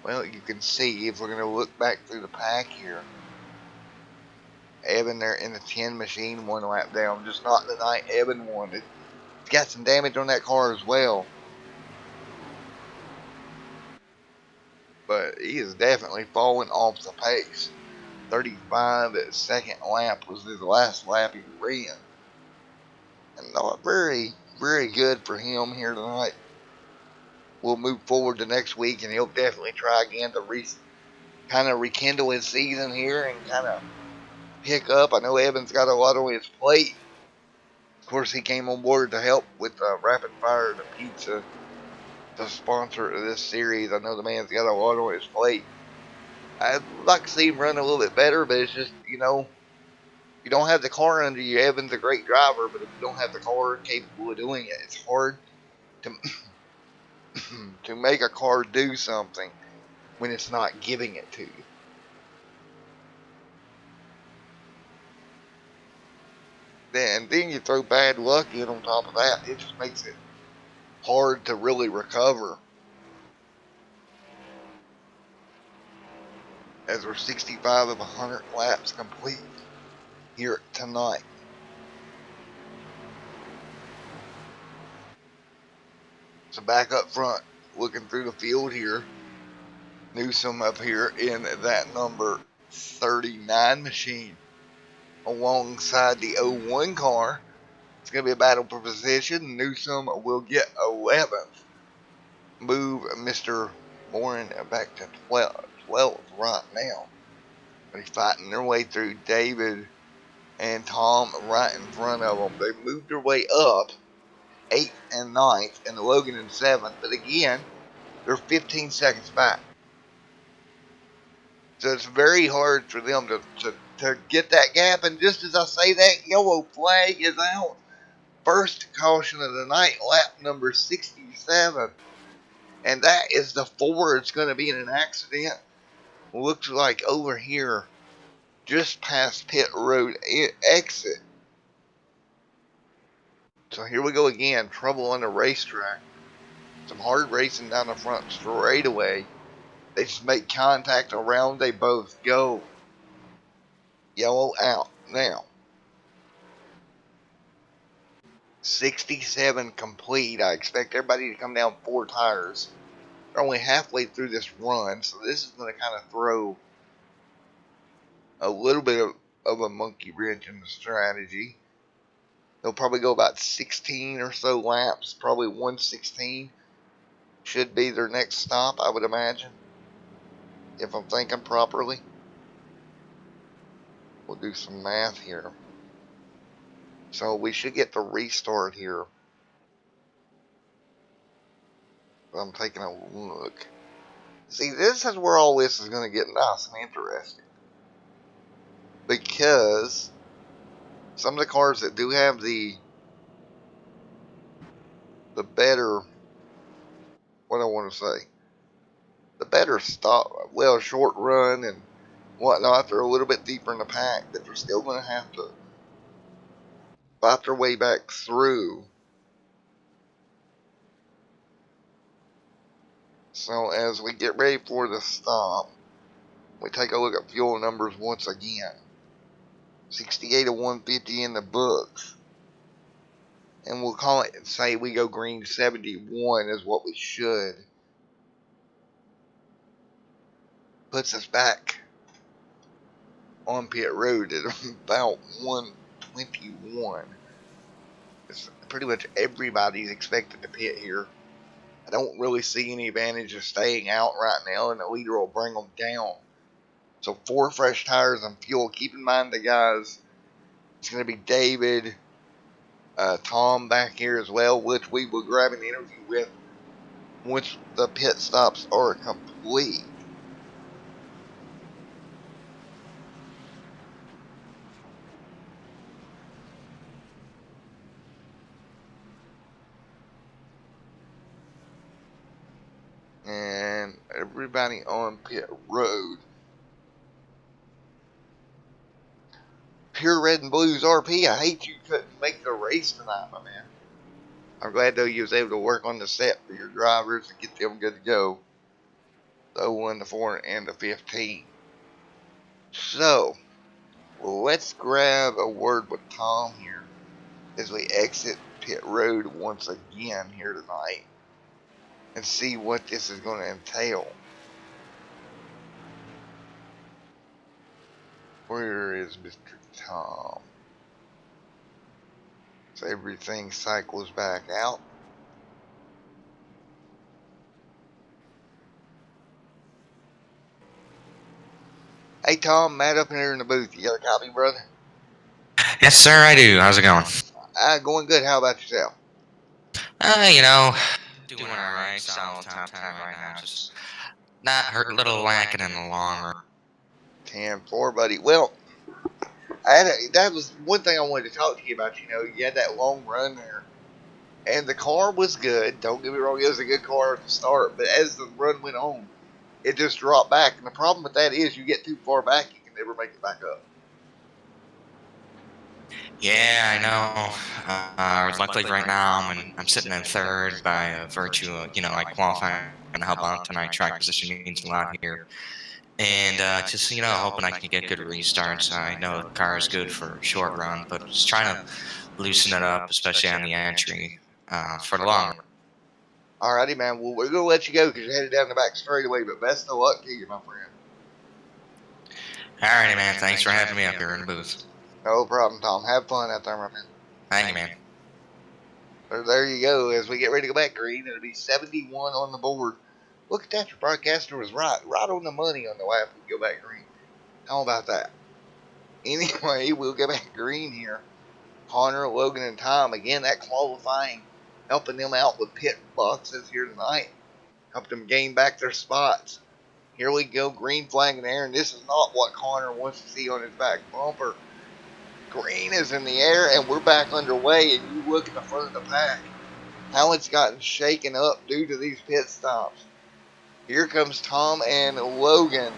Well, you can see if we're going to look back through the pack here. Evan there in the 10 machine, 1 lap down. Just not the night Evan wanted. He's got some damage on that car as well. But he is definitely falling off the pace. 35 at second lap was his last lap he ran. And not very, very good for him here tonight. We'll move forward to next week, and he'll definitely try again to kind of rekindle his season here and kind of pick up. I know Evan's got a lot on his plate. Of course, he came on board to help with Rapid Fire the Pizza, the sponsor of this series. I know the man's got a lot on his plate. I'd like to see him run a little bit better, but it's just, you don't have the car under you. Evan's a great driver, but if you don't have the car capable of doing it, it's hard to to make a car do something when it's not giving it to you. Then you throw bad luck in on top of that. It just makes it hard to really recover. As we're 65 of 100 laps complete here tonight. So back up front, looking through the field here. Newsom up here in that number 39 machine alongside the 01 car. It's going to be a battle for position. Newsom will get 11th. Move Mr. Morin back to 12th right now. They're fighting their way through David and Tom right in front of them. They moved their way up 8th and 9th, and Logan in 7th. But again, they're 15 seconds back. So it's very hard for them to get that gap. And just as I say that, yellow flag is out. First caution of the night, lap number 67. And that is the Ford. It's going to be in an accident. Looks like over here, just past pit road exit. So here we go again. Trouble on the racetrack. Some hard racing down the front straightaway. They just make contact around. They both go. Yellow out. Now, 67 complete. I expect everybody to come down 4 tires. They're only halfway through this run, so this is going to kind of throw a little bit of a monkey wrench in the strategy. They'll probably go about 16 or so laps. Probably 116 should be their next stop, I would imagine, if I'm thinking properly. We'll do some math here. So we should get the restart here. I'm taking a look. See, this is where all this is going to get nice and interesting. Because some of the cars that do have the better, what I want to say, the better stop, well, short run and whatnot, they're a little bit deeper in the pack, but they're still going to have to fight their way back through. So as we get ready for the stop, we take a look at fuel numbers once again. 68 of 150 in the books. And we'll call it, say we go green 71 is what we should. Puts us back on pit road at about 121. It's pretty much everybody's expected to pit here. I don't really see any advantage of staying out right now, and the leader will bring them down. So 4 fresh tires and fuel. Keep in mind the guys, it's going to be David, Tom back here as well, which we will grab an interview with once the pit stops are complete. And everybody on pit road. Pure Red and Blues RP, I hate you couldn't make the race tonight, my man. I'm glad though you was able to work on the set for your drivers and get them good to go. The 01, the 4, and the 15. So, let's grab a word with Tom here as we exit pit road once again here tonight and see what this is going to entail. Where is Mr. Tom? So everything cycles back out. Hey Tom, Matt up in here in the booth. You got a copy, brother? Yes, sir, I do. How's it going? Going good. How about yourself? You know, doing alright. Solid top 10 right now. Just not hurt, a little lacking in the long run. 10-4, buddy. Well, that was one thing I wanted to talk to you about. You know, you had that long run there, and the car was good. Don't get me wrong, it was a good car at the start, but as the run went on, it just dropped back. And the problem with that is you get too far back, you can never make it back up. Yeah, I know. Luckily, right now, I'm sitting in third by virtue of, I qualifying to help out tonight. Track position means a lot here. And just, hoping I can get good restarts. I know the car is good for a short run, but just trying to loosen it up, especially on the entry for the long run. Alrighty, man. Well, we're going to let you go because you're headed down the back straightaway, but best of luck to you, my friend. Alrighty, man. Thanks for having me up here in the booth. No problem, Tom. Have fun out there, my man. Thank you, man. So there you go. As we get ready to go back green, it'll be 71 on the board. Look at that. Your broadcaster was right. Right on the money on the lap we go back green. How about that? Anyway, we'll go back green here. Connor, Logan, and Tom. Again, that qualifying, helping them out with pit boxes here tonight. Helped them gain back their spots. Here we go. Green flag in the air. And this is not what Connor wants to see on his back bumper. Green is in the air, and we're back underway, and you look at the front of the pack, how it's gotten shaken up due to these pit stops. Here comes Tom and Logan.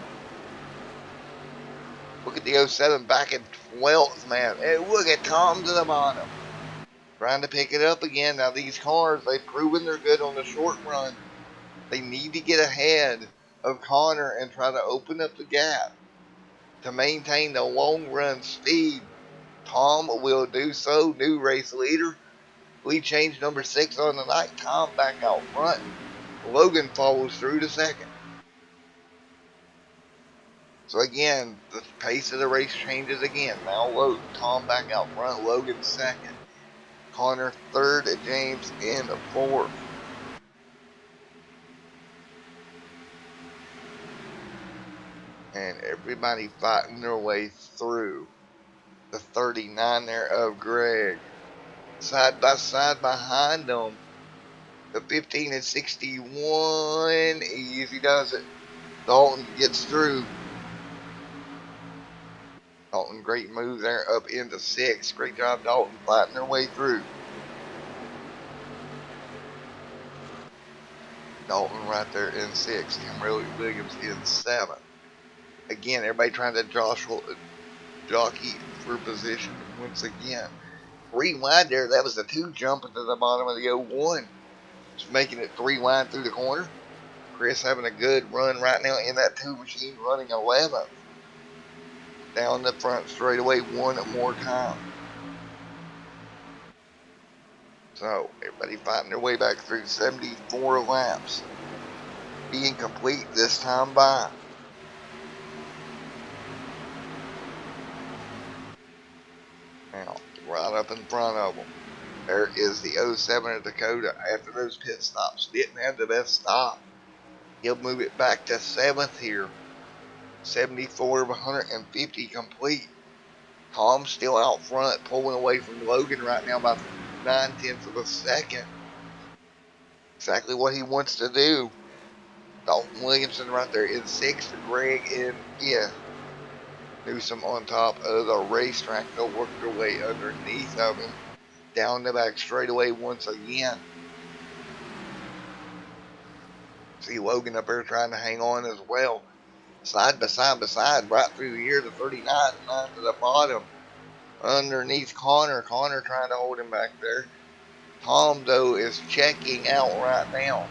Look at the 07 back in 12th, man. And look at Tom to the bottom. trying to pick it up again. Now these cars, they've proven they're good on the short run. They need to get ahead of Connor and try to open up the gap to maintain the long run speed. Tom will do so. New race leader. We change number 6 on the night. Tom back out front. Logan follows through to second. So again, the pace of the race changes again. Now Tom back out front. Logan second. Connor third. James in fourth. And everybody fighting their way through. The 39 there of Greg. Side by side behind them. The 15 and 61. Easy does it. Dalton gets through. Dalton, great move there up into 6. Great job, Dalton, fighting their way through. Dalton right there in 6. Tim Williams in 7. Again, everybody trying to jockey for position once again. 3 wide there. That was the 2 jumping to the bottom of the 01. Just making it 3 wide through the corner. Chris having a good run right now in that 2 machine, running 11th. Down the front straightaway one more time. So everybody fighting their way back through 74 laps. Being complete this time by. Now, right up in front of them, there is the 07 of Dakota. After those pit stops, didn't have the best stop. He'll move it back to 7th here. 74 of 150 complete. Tom's still out front, pulling away from Logan right now by 9/10 of a second. Exactly what he wants to do. Dalton Williamson right there in 6th. Greg in 5th. Newsom on top of the racetrack. They'll work their way underneath of him. Down the back straightaway once again. See Logan up there trying to hang on as well. Side by side, right through the year, the 39, 9 to the bottom. Underneath Connor. Connor trying to hold him back there. Tom, though, is checking out right now.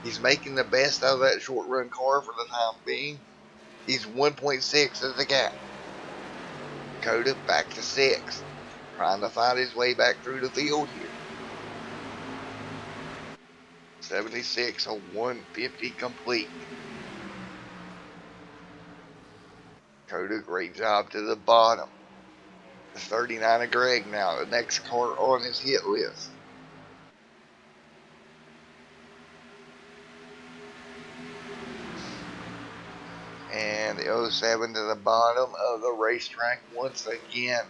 He's making the best out of that short run car for the time being. He's 1.6 as the gap. Dakota back to 6th. Trying to find his way back through the field here. 76 of 150 complete. Dakota, great job to the bottom. The 39 of Greg now, the next car on his hit list. And the 07 to the bottom of the racetrack once again.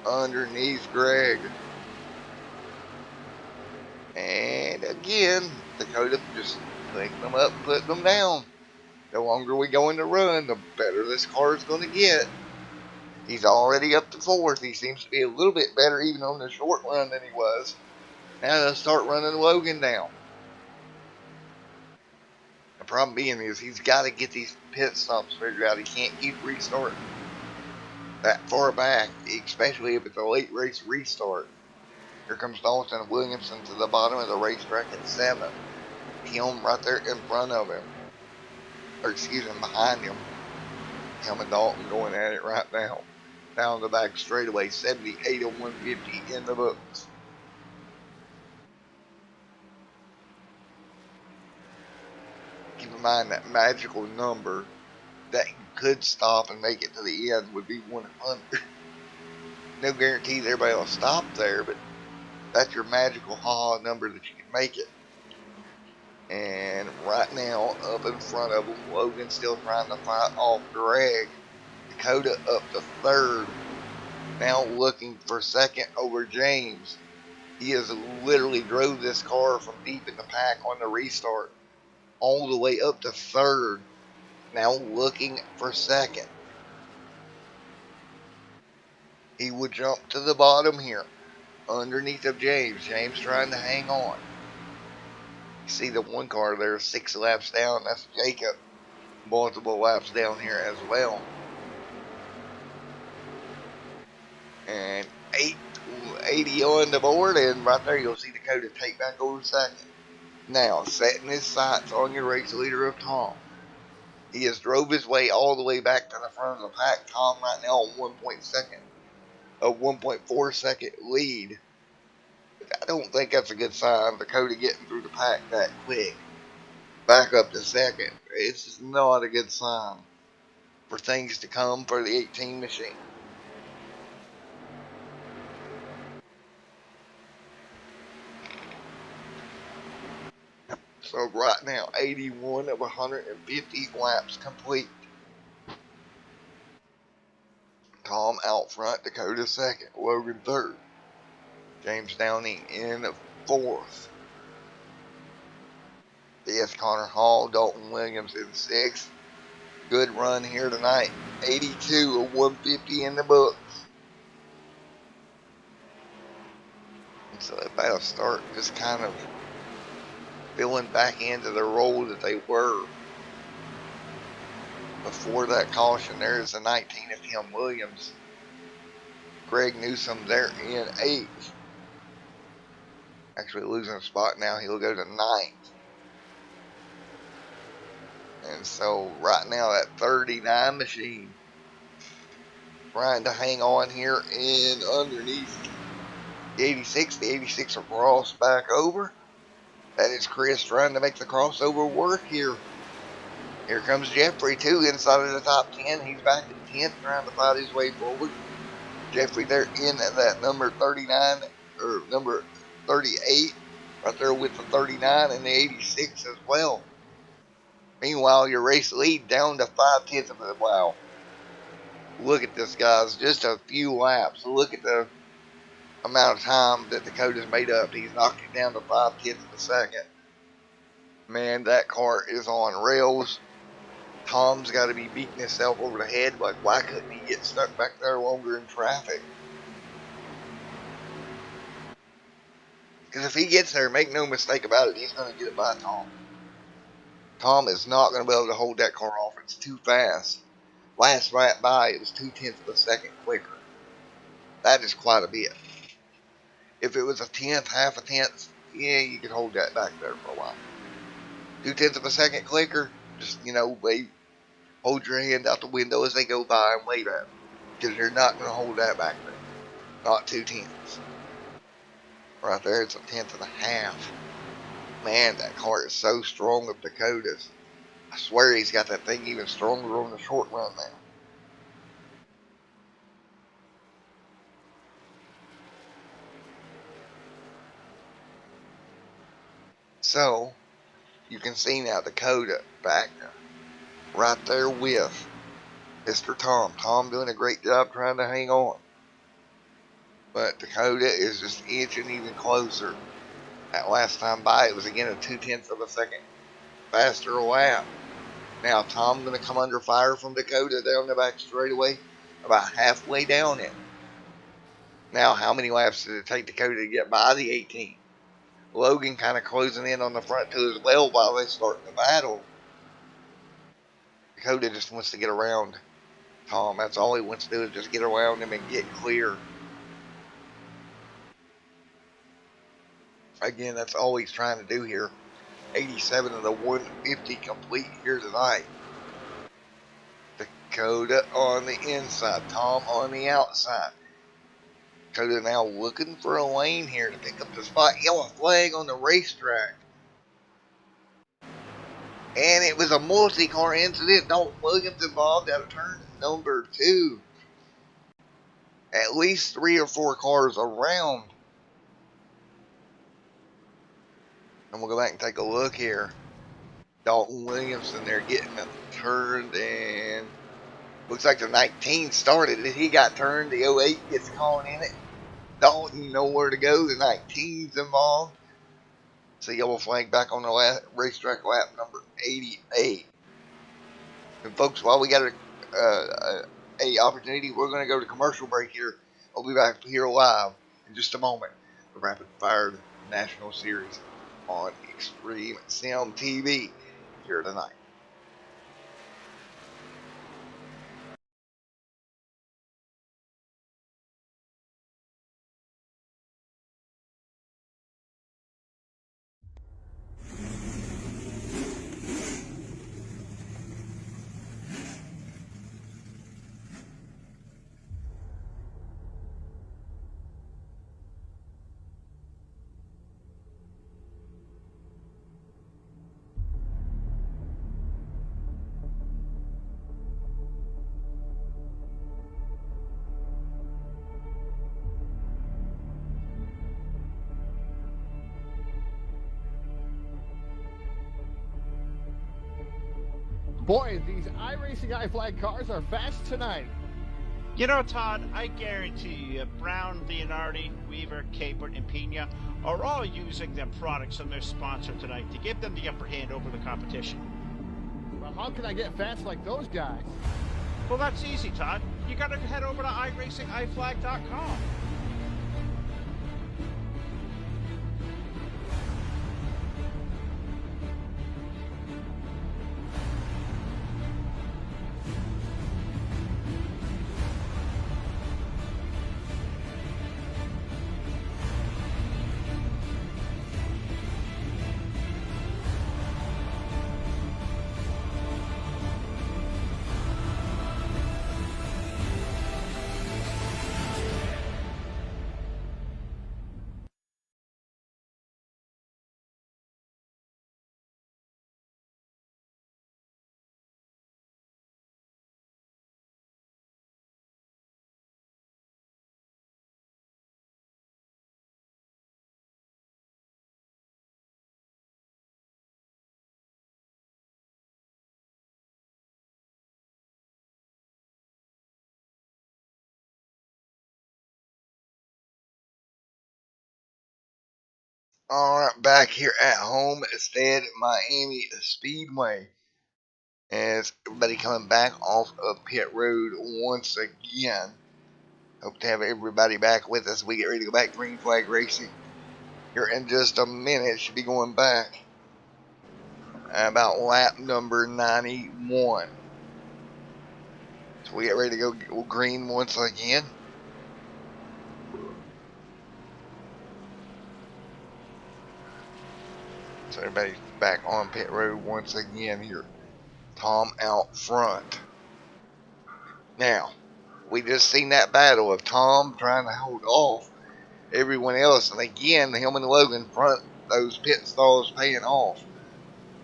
Underneath Greg. And again, Dakota just picking them up, putting them down. The longer we go in the run, the better this car is going to get. He's already up to 4th. He seems to be a little bit better even on the short run than he was. Now they'll start running Logan down. The problem being is he's got to get these pit stops figured out. He can't keep restarting that far back, especially if it's a late race restart. Here comes Dalton Williamson to the bottom of the racetrack at 7th. Him right there in front of him. Or excuse me, behind him. Him and Dalton going at it right now. Down the back straightaway, 78 of 150 in the books. Keep in mind that magical number that you could stop and make it to the end would be 100. No guarantee that everybody will stop there, but that's your magical number that you can make it. And right now, up in front of him, Logan still trying to fight off Greg. Dakota up to 3rd. Now looking for 2nd over James. He has literally drove this car from deep in the pack on the restart all the way up to 3rd. Now looking for 2nd. He would jump to the bottom here. Underneath of James. James trying to hang on. You see the one car there 6 laps down. That's Jacob. Multiple laps down here as well. And 88 50 on the board, and right there you'll see Dakota take back over second. Now, setting his sights on your race leader of Tom. He has drove his way all the way back to the front of the pack. Tom right now on 1.4 second lead. I don't think that's a good sign. Dakota getting through the pack that quick. Back up to second. It's just not a good sign for things to come for the 18 machine. So right now, 81 of 150 laps complete. Tom out front, Dakota second, Logan third, James Downing in fourth. Yes, Connor Hall, Dalton Williams in sixth. Good run here tonight. 82 of 150 in the books. And so they better start just kind of filling back into the role that they were before that caution. There's the 19 of Tim Williams. Greg Newsom there in eighth. Actually losing a spot now. He'll go to ninth. And so right now that 39 machine trying to hang on here and underneath the 86. The 86 will cross back over. That is Chris trying to make the crossover work here. Here comes Jeffrey too inside of the top 10. He's back in 10th trying to fight his way forward. Jeffrey there in that number 39 or number 38 right there with the 39 and the 86 as well. Meanwhile, your race lead down to 5/10 of a wow. Look at this, guys. Just a few laps. Look at the amount of time that Dakota's made up. He's knocked it down to 5/10 of a second. Man, that car is on rails. Tom's got to be beating himself over the head. Like, why couldn't he get stuck back there longer in traffic? Because if he gets there, make no mistake about it, he's going to get it by Tom. Tom is not going to be able to hold that car off. It's too fast. Last lap by, it was 2/10 of a second quicker. That is quite a bit. If it was a tenth, half a tenth, yeah, you could hold that back there for a while. 2/10 of a second quicker, just, wave, hold your hand out the window as they go by and wave at them. Because you're not going to hold that back there. Not 2/10. Right there, it's a tenth and a half. Man, that car is so strong with Dakota's. I swear he's got that thing even stronger on the short run now. So, you can see now Dakota back right there with Mr. Tom. Tom doing a great job trying to hang on. But Dakota is just inching even closer. That last time by, it was again a 2/10 of a second faster lap. Now Tom's going to come under fire from Dakota down the back straightaway, about halfway down it. Now, how many laps did it take Dakota to get by the 18? Logan kind of closing in on the front too as well while they start the battle. Dakota just wants to get around Tom. That's all he wants to do is just get around him and get clear. Again, that's all he's trying to do here. 87 of the 150 complete here tonight. Dakota on the inside, Tom on the outside. Dakota now looking for a lane here to pick up the spot. Yellow flag on the racetrack. And it was a multi-car incident. Dalton Williams involved out of turn number 2. At least 3 or 4 cars around. And we'll go back and take a look here. Dalton Williamson there getting turned, and looks like the 19 started it. He got turned. The 08 gets caught in it. Dalton nowhere to go. The 19's involved. So yellow flag back on the racetrack lap number 88. And folks, while we got a opportunity, we're going to go to commercial break here. I'll be back here live in just a moment. The Rapid Fire National Series on Extreme Sim TV here tonight. Boy, these iRacing iFlag cars are fast tonight. You know, Todd, I guarantee you, Brown, Leonardi, Weaver, Capert, and Pena are all using them products on their sponsor tonight to give them the upper hand over the competition. Well, how can I get fast like those guys? Well, that's easy, Todd. You gotta head over to iRacingIFlag.com. Alright, back here at Homestead, Miami Speedway. As everybody coming back off of pit road once again. Hope to have everybody back with us. We get ready to go back green flag racing. Here in just a minute, should be going back about lap number 91. So we get ready to go green once again. So everybody's back on pit road once again here. Tom out front. Now, we just seen that battle of Tom trying to hold off everyone else. And again, him and Logan front those pit stalls paying off.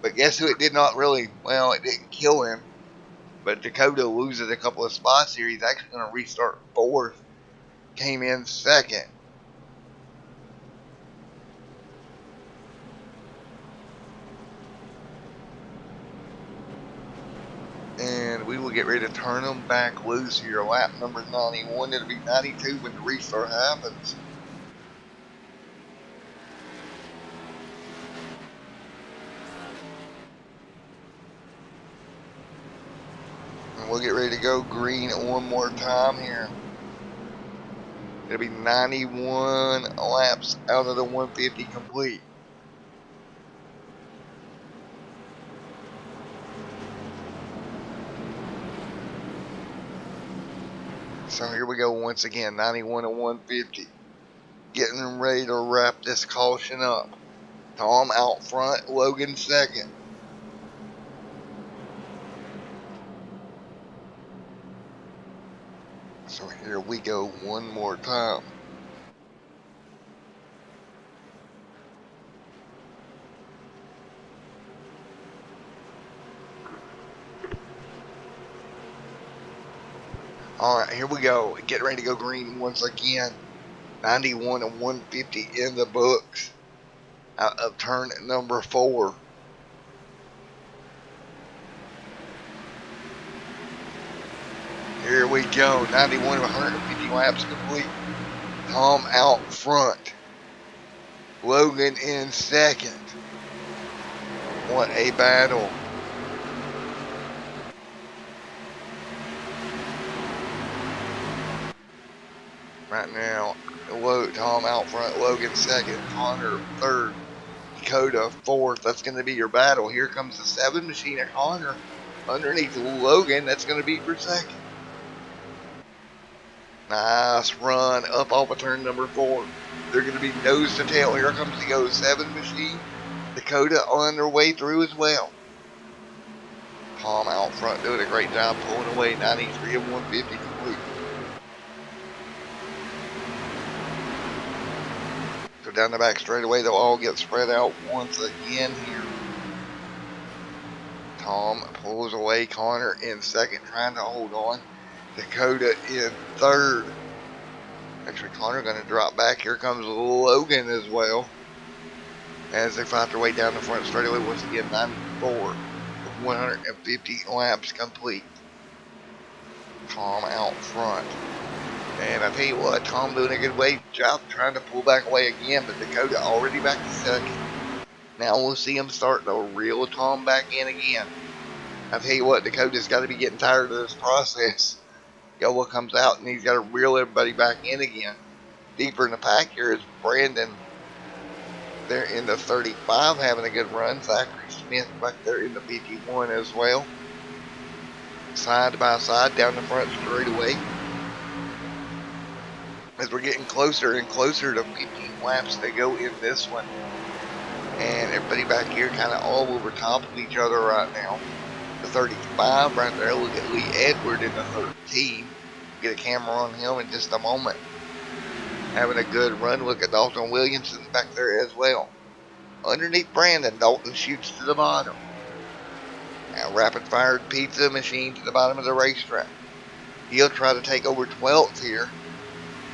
But guess who it did not really, well, it didn't kill him. But Dakota loses a couple of spots here. He's actually going to restart fourth. Came in second. And we will get ready to turn them back loose here. Lap number 91. It'll be 92 when the restart happens. And we'll get ready to go green one more time here. It'll be 91 laps out of the 150 complete. So here we go once again, 91 to 150. Getting ready to wrap this caution up. Tom out front, Logan second. So here we go one more time. Alright, here we go. Get ready to go green once again. 91 and 150 in the books. Out of turn number 4. Here we go. 91 and 150 laps complete. Tom out front. Logan in second. What a battle. Right now, Tom out front, Logan second, Connor third, Dakota fourth. That's going to be your battle. Here comes the 7 machine at Connor underneath Logan. That's going to be for second. Nice run up off of turn number 4. They're going to be nose to tail. Here comes the 07 machine. Dakota on their way through as well. Tom out front doing a great job pulling away. 93 and 150 complete. So down the back straightaway, they'll all get spread out once again here. Tom pulls away. Connor in second, trying to hold on. Dakota in third. Actually, Connor going to drop back. Here comes Logan as well. As they fight their way down the front straightaway once again, 94, 150 laps complete. Tom out front. And I tell you what, Tom doing a good job trying to pull back away again, but Dakota already back to second. Now we'll see him start to reel Tom back in again. I tell you what, Dakota's got to be getting tired of this process. Yoa comes out and he's got to reel everybody back in again. Deeper in the pack here is Brandon. They're in the 35 having a good run. Zachary Smith back there in the 51 as well. Side by side down the front straightaway. As we're getting closer and closer to 15 laps to go in this one. And everybody back here kind of all over top of each other right now. The 35 right there. Look at Lee Edward in the 13. Get a camera on him in just a moment. Having a good run. Look at Dalton Williamson back there as well. Underneath Brandon, Dalton shoots to the bottom. Now rapid fire pizza machine to the bottom of the racetrack. He'll try to take over 12th here.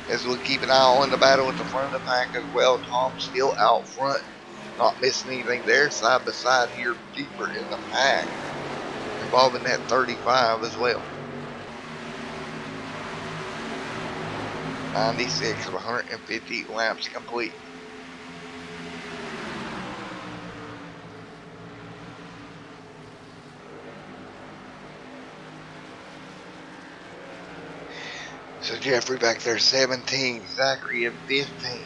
As we'll keep an eye on the battle at the front of the pack as well. Tom still out front. Not missing anything there. Side by side here deeper in the pack. Involving that 35 as well. 96 of 150 laps complete. So Jeffrey back there 17, Zachary in 15.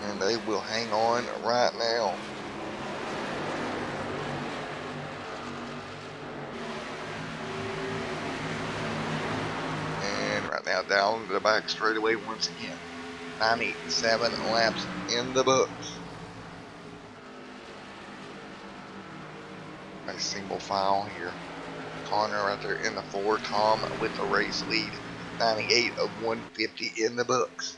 And they will hang on right now. And right now down to the back straightaway once again. 97 laps in the books. A single file here. Connor right there in the 4. Tom with the race lead. 98 of 150 in the books.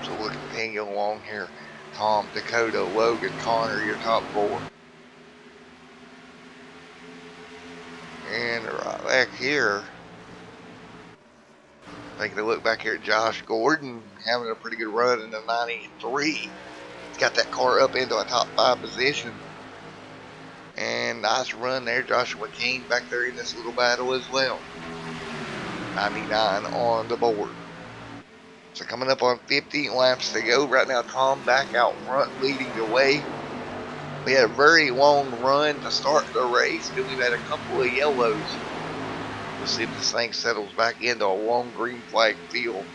So we'll continue along here. Tom, Dakota, Logan, Connor, your top 4. And right back here, taking a look back here at Josh Gordon, having a pretty good run in the 93. He's got that car up into a top 5 position. And nice run there. Joshua King back there in this little battle as well. 99 on the board. So coming up on 15 laps to go. Right now Tom back out front leading the way. We had a very long run to start the race. Then we've had a couple of yellows. We'll see if this thing settles back into a long green flag field.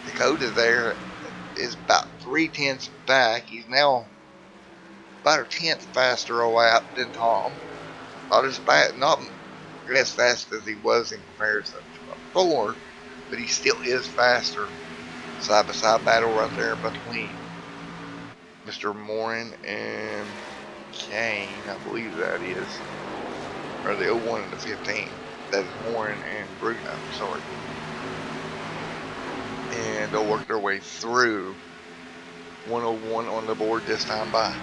Dakota there is about 3/10 back. He's now about a 10th faster a lap than Tom. Not as fast as he was in comparison to before, but he still is faster. Side by side battle right there between Mr. Morin and Kane, I believe that is. Or the 01 and the 15. That is Morin and Bruno, sorry. And they'll work their way through. 101 on the board this time by.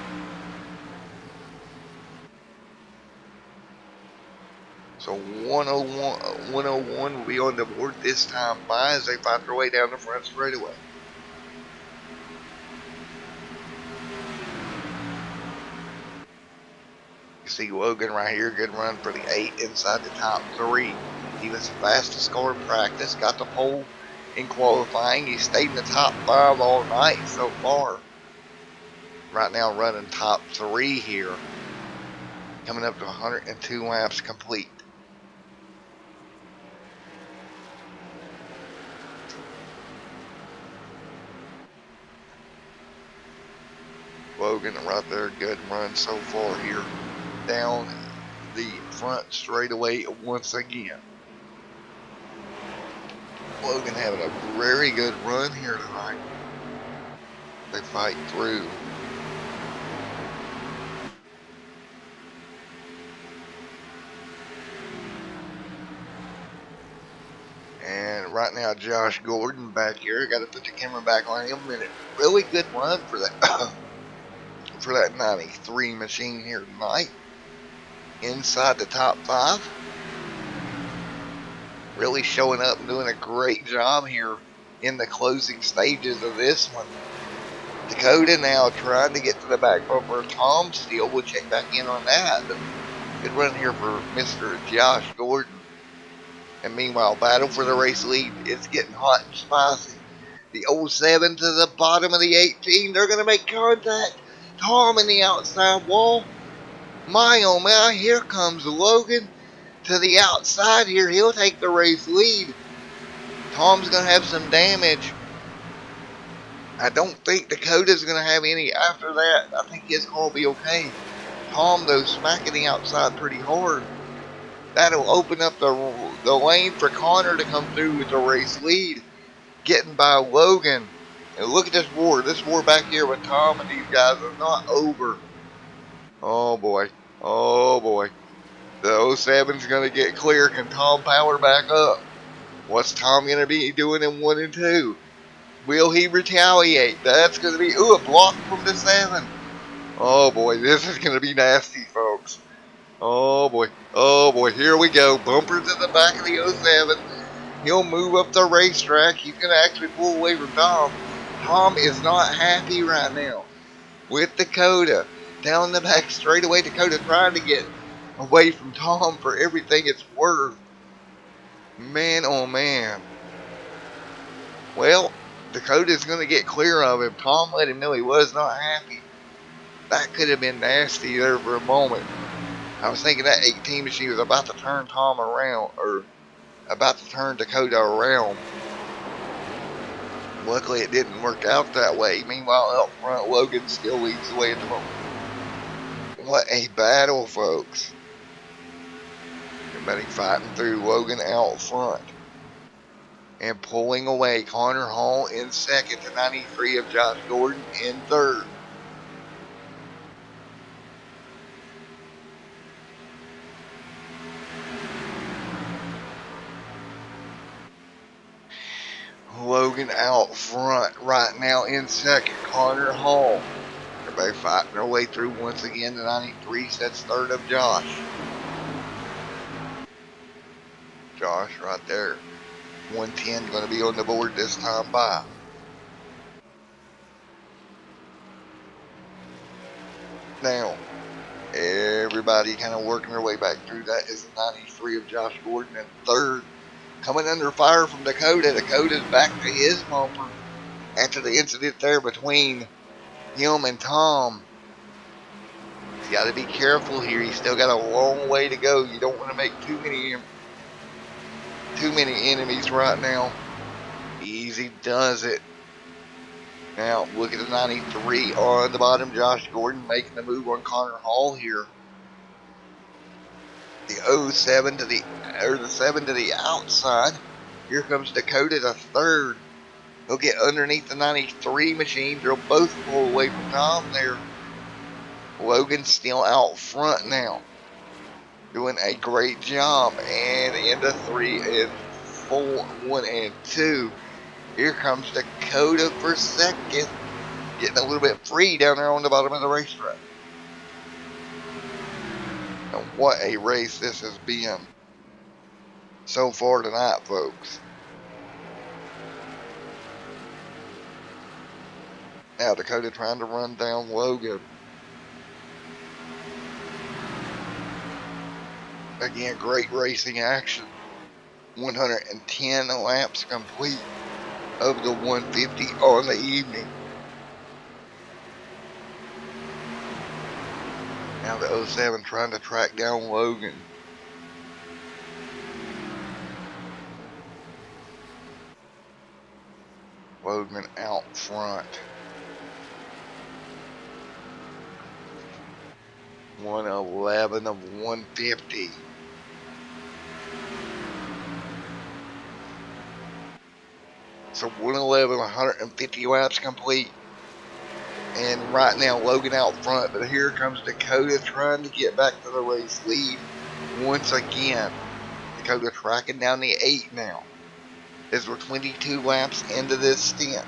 So 101 will be on the board this time by as they fight their way down the front straightaway. You see Logan right here, good run for the 8 inside the top 3. He was the fastest car in practice, got the pole in qualifying. He stayed in the top 5 all night so far. Right now running top 3 here. Coming up to 102 laps complete. Logan right there, good run so far here. Down the front straightaway once again. Logan having a very good run here tonight. They fight through. And right now Josh Gordon back here. Got to put the camera back on him in a really good run for that for that 93 machine here tonight. Inside the top 5. really showing up and doing a great job here in the closing stages of this one. Dakota now trying to get to the back bumper. Tom Steele will check back in on that. But good run here for Mr. Josh Gordon. And meanwhile, battle for the race lead. It's getting hot and spicy. The 07 to the bottom of the 18. They're going to make contact. Tom in the outside wall. My oh my, here comes Logan to the outside here. He'll take the race lead. Tom's going to have some damage. I don't think Dakota's going to have any after that. I think his car will be okay. Tom, though, smacking the outside pretty hard. That'll open up the lane for Connor to come through with the race lead. Getting by Logan. And look at this war. This war back here with Tom and these guys is not over. Oh, boy. Oh, boy. The 07's going to get clear. Can Tom power back up? What's Tom going to be doing in 1 and 2? Will he retaliate? That's going to be, a block from the 7. Oh boy, this is going to be nasty, folks. Oh boy, here we go. Bumper to the back of the 07. He'll move up the racetrack. He's going to actually pull away from Tom. Tom is not happy right now with Dakota. Down the back straightaway, Dakota trying to get away from Tom for everything it's worth. Man, oh man. Well, Dakota's going to get clear of him. Tom let him know he was not happy. That could have been nasty there for a moment. I was thinking that 18 machine was about to turn Tom around, or about to turn Dakota around. Luckily, it didn't work out that way. Meanwhile, up front, Logan still leads the way at the moment. What a battle, folks. Everybody fighting through. Logan out front. And pulling away. Connor Hall in second to 93 of Josh Gordon in third. Logan out front right now in second. Connor Hall. Everybody fighting their way through once again to 93. That's third of Josh. Josh right there. 110 going to be on the board this time by. Now, everybody kind of working their way back through. That is 93 of Josh Gordon in third. Coming under fire from Dakota. Dakota's back to his bumper after the incident there between him and Tom. He's got to be careful here. He's still got a long way to go. You don't want to make too many enemies right now. Easy does it. Now, look at the 93 on the bottom. Josh Gordon making the move on Connor Hall here. The 07 to the 7 to the outside. Here comes Dakota to third. He'll get underneath the 93 machine. They'll both pull away from Tom there. Logan's still out front now. Doing a great job. And into 3 and 4, 1 and 2. Here comes Dakota for second. Getting a little bit free down there on the bottom of the racetrack. And what a race this has been so far tonight, folks. Now Dakota trying to run down Logan. Again, great racing action. 110 laps complete of the 150 on the evening. Now the 07 trying to track down Logan. Logan out front. 111 of 150. So 111, 150 laps complete. And right now Logan out front, but here comes Dakota trying to get back to the race lead once again. Dakota tracking down the 8 now, as we're 22 laps into this stint.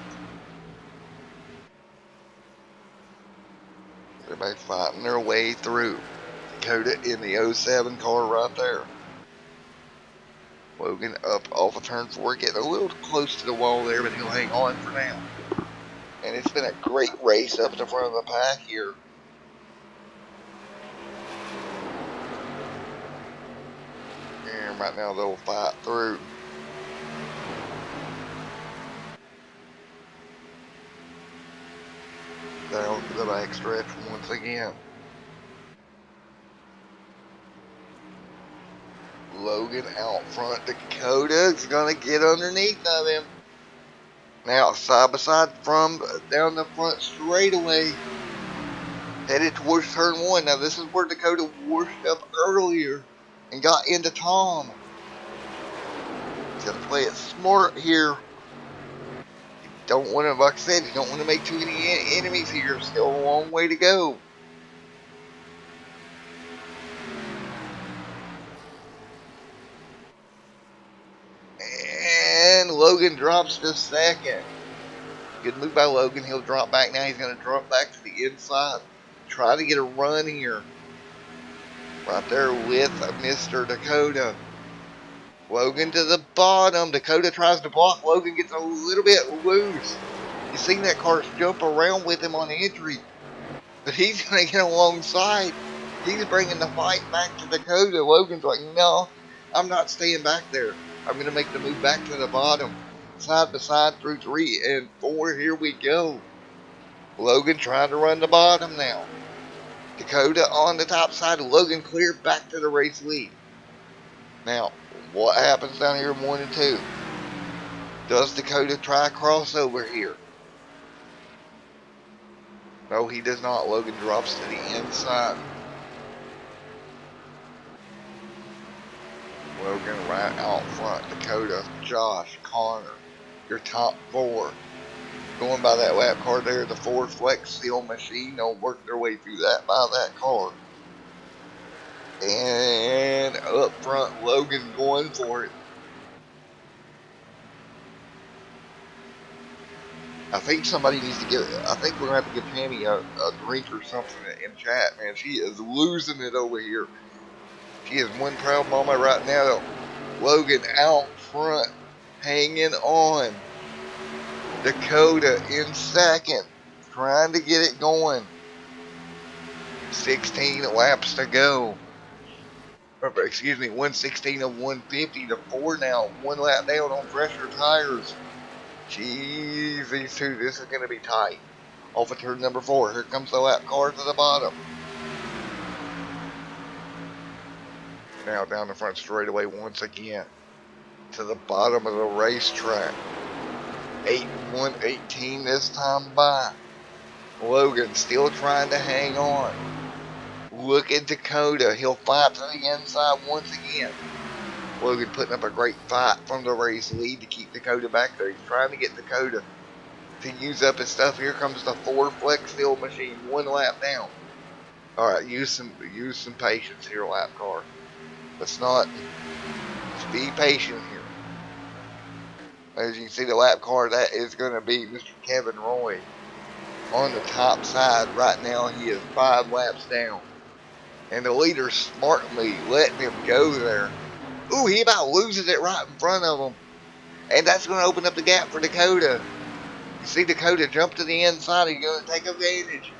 Everybody fighting their way through. Dakota in the 07 car right there. Logan up off of turn 4, getting a little close to the wall there, but he'll hang on for now. And it's been a great race up in the front of the pack here. And right now they'll fight through. Down the back stretch once again. Logan out front. Dakota's gonna get underneath of him. Now side by side from down the front straightaway. Headed towards turn 1. Now this is where Dakota washed up earlier and got into Tom. He's got to play it smart here. You don't want to, like I said, you don't want to make too many enemies here. Still a long way to go. And Logan drops to second. Good move by Logan. He'll drop back now. He's going to drop back to the inside. Try to get a run here. Right there with Mr. Dakota. Logan to the bottom. Dakota tries to block. Logan gets a little bit loose. You seen that car jump around with him on entry. But he's going to get alongside. He's bringing the fight back to Dakota. Logan's like, no, I'm not staying back there. I'm going to make the move back to the bottom. Side by side through 3 and 4. Here we go. Logan trying to run the bottom now. Dakota on the top side. Logan clear back to the race lead. Now, what happens down here in 1 and 2? Does Dakota try a crossover here? No, he does not. Logan drops to the inside. Logan right out front. Dakota, Josh, Connor, your top 4. Going by that lap car there, the Ford Flex Seal machine. They'll work their way through that by that car. And up front, Logan going for it. I think somebody needs to I think we're going to have to give Tammy a drink or something in chat, man. She is losing it over here. She is one proud mama right now. Logan out front, hanging on. Dakota in second, trying to get it going. 16 laps to go. Excuse me, 116 of 150 to 4 now. 1 lap down on fresher tires. Jeez, these two, this is going to be tight. Off of turn number 4. Here comes the lap car to the bottom. Now down the front straightaway once again. To the bottom of the racetrack. 8-1-18 this time by. Logan still trying to hang on. Look at Dakota. He'll fight to the inside once again. Logan putting up a great fight from the race lead to keep Dakota back there. He's trying to get Dakota to use up his stuff. Here comes the Ford Flex Seal machine. 1 lap down. Alright, use some patience here, lap car. Let's be patient here. As you can see, the lap car, that is going to be Mr. Kevin Roy on the top side. Right now, he is 5 laps down. And the leader smartly letting him go there. Ooh, he about loses it right in front of him. And that's going to open up the gap for Dakota. You see Dakota jump to the inside. He's going to take advantage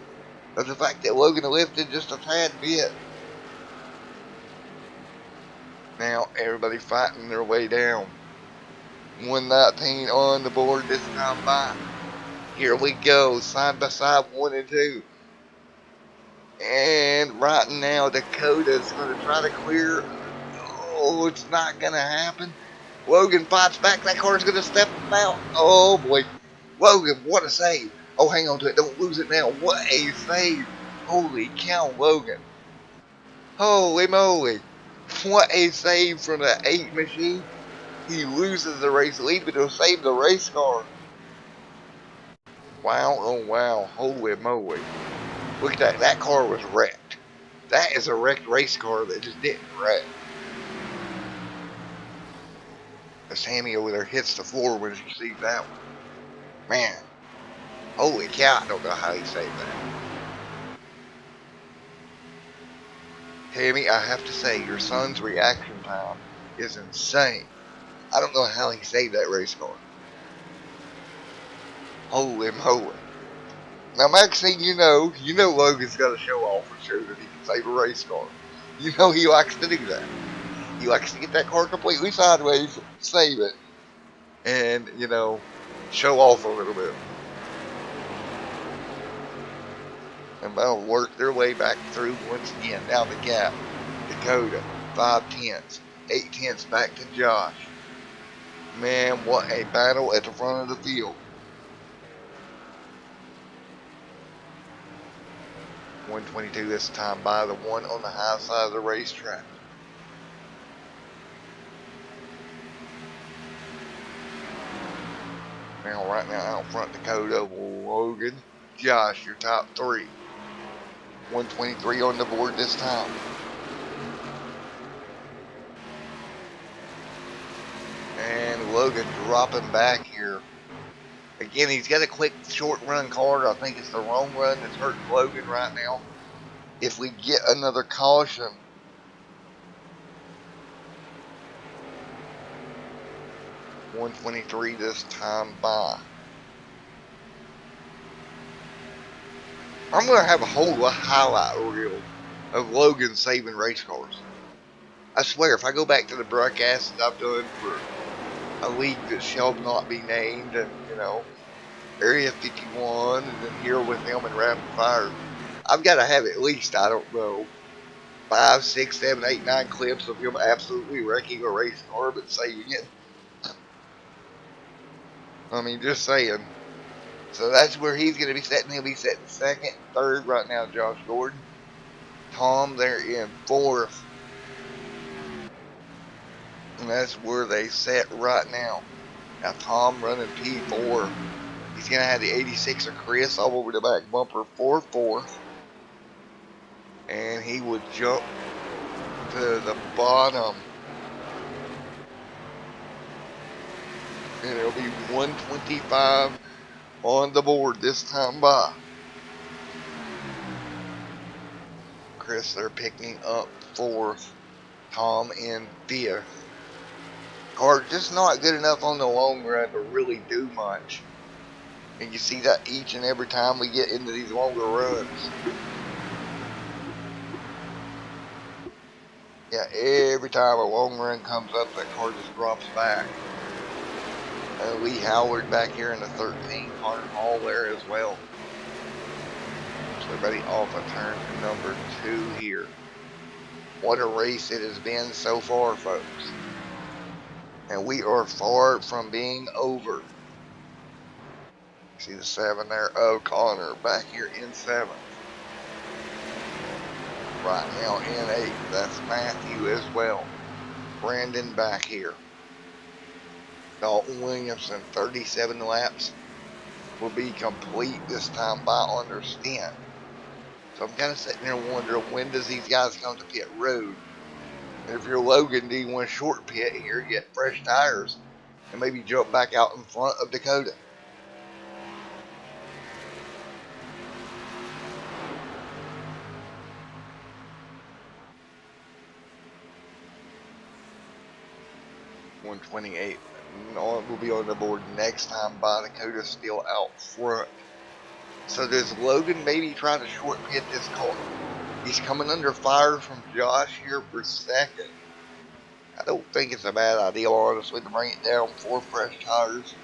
of the fact that Logan lifted just a tad bit. Now, everybody fighting their way down. 119 on the board this time by. Here we go, side by side, 1 and 2. And right now, Dakota's going to try to clear. Oh, it's not going to happen. Logan fights back. That car's going to step out. Oh, boy. Logan, what a save. Oh, hang on to it. Don't lose it now. What a save. Holy cow, Logan. Holy moly. What a save from the 8 machine. He loses the race lead, but he'll save the race car. Wow, oh wow, holy moly. Look at that, that car was wrecked. That is a wrecked race car that just didn't wreck. Sammy over there hits the floor when she sees that one. Man, holy cow, I don't know how he saved that. Tammy, I have to say, your son's reaction time is insane. I don't know how he saved that race car. Holy moly. Now, Maxine, you know Logan's got to show off and show that he can save a race car. You know he likes to do that. He likes to get that car completely sideways, save it, and, show off a little bit. And they'll work their way back through once again. Down the gap. Dakota, 5/10. 8/10 back to Josh. Man, what a battle at the front of the field. 122 this time by the one on the high side of the racetrack. Now, right now, out front, Dakota, Logan, Josh, your top three. 123 on the board this time. And Logan dropping back here. Again, he's got a quick short run car. I think it's the wrong run that's hurting Logan right now. If we get another caution, .123 this time by. I'm going to have a whole highlight reel of Logan saving race cars. I swear, if I go back to the broadcasts that I've done for a league that shall not be named, and, Area 51, and then here with them in Rapid Fire, I've got to have at least, I don't know, 5, 6, 7, 8, 9 clips of him absolutely wrecking a race car but saving it. I mean, just saying. So that's where he's going to be sitting. He'll be sitting second, third right now, Josh Gordon. Tom, they're in fourth. And that's where they sit right now. Now, Tom running P4. He's going to have the 86 of Chris all over the back bumper for fourth. And he would jump to the bottom. And it'll be 125 on the board this time by. Chris, they're picking up fourth. Tom in fifth. Car just not good enough on the long run to really do much. And you see that each and every time we get into these longer runs. Yeah, every time a long run comes up, that car just drops back. Lee Howard back here in the 13, Hunter Hall there as well. So everybody off of turn number 2 here. What a race it has been so far, folks. And we are far from being over. See the 7 there, O'Connor back here in 7th. Right now in 8th, that's Matthew as well. Brandon back here. Dalton Williamson, 37 laps will be complete this time by on their stint. So I'm kind of sitting there wondering, when does these guys come to pit road? And if you're Logan, do you want a short pit here, get fresh tires, and maybe jump back out in front of Dakota? .128 will be on the board next time by. Dakota still out front. So does Logan maybe try to short pit this car? He's coming under fire from Josh here for second. I don't think it's a bad idea, honestly, to bring it down 4 fresh tires.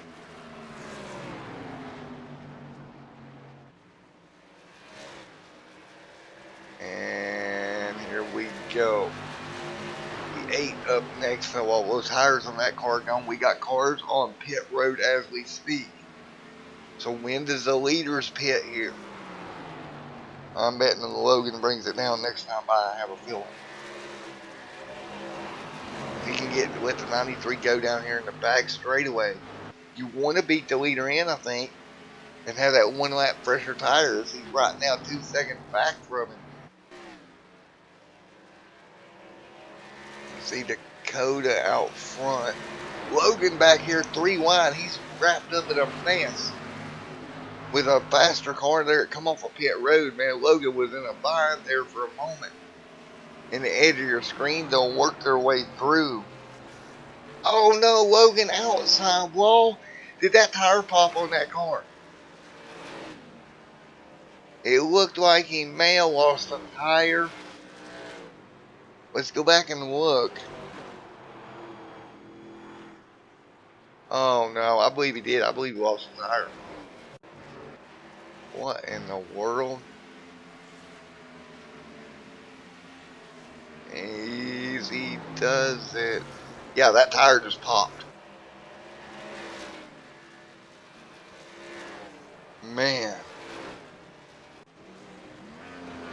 And here we go. 8 up next. So while those tires on that car gone, we got cars on pit road as we speak. So when does the leaders pit here? I'm betting that Logan brings it down next time by, I have a feeling. If he can get with the 93 go down here in the back straightaway, you want to beat the leader in, I think, and have that 1 lap fresher tires. He's right now 2 seconds back from him. See Dakota out front. Logan back here 3 wide. He's wrapped up in a mess. With a faster car there, come off a pit road, man. Logan was in a bind there for a moment. And the edge of your screen, they'll work their way through. Oh no, Logan, outside wall. Did that tire pop on that car? It looked like he may have lost a tire. Let's go back and look. Oh no, I believe he did. I believe he lost a tire. What in the world? Easy does it. Yeah, that tire just popped. Man.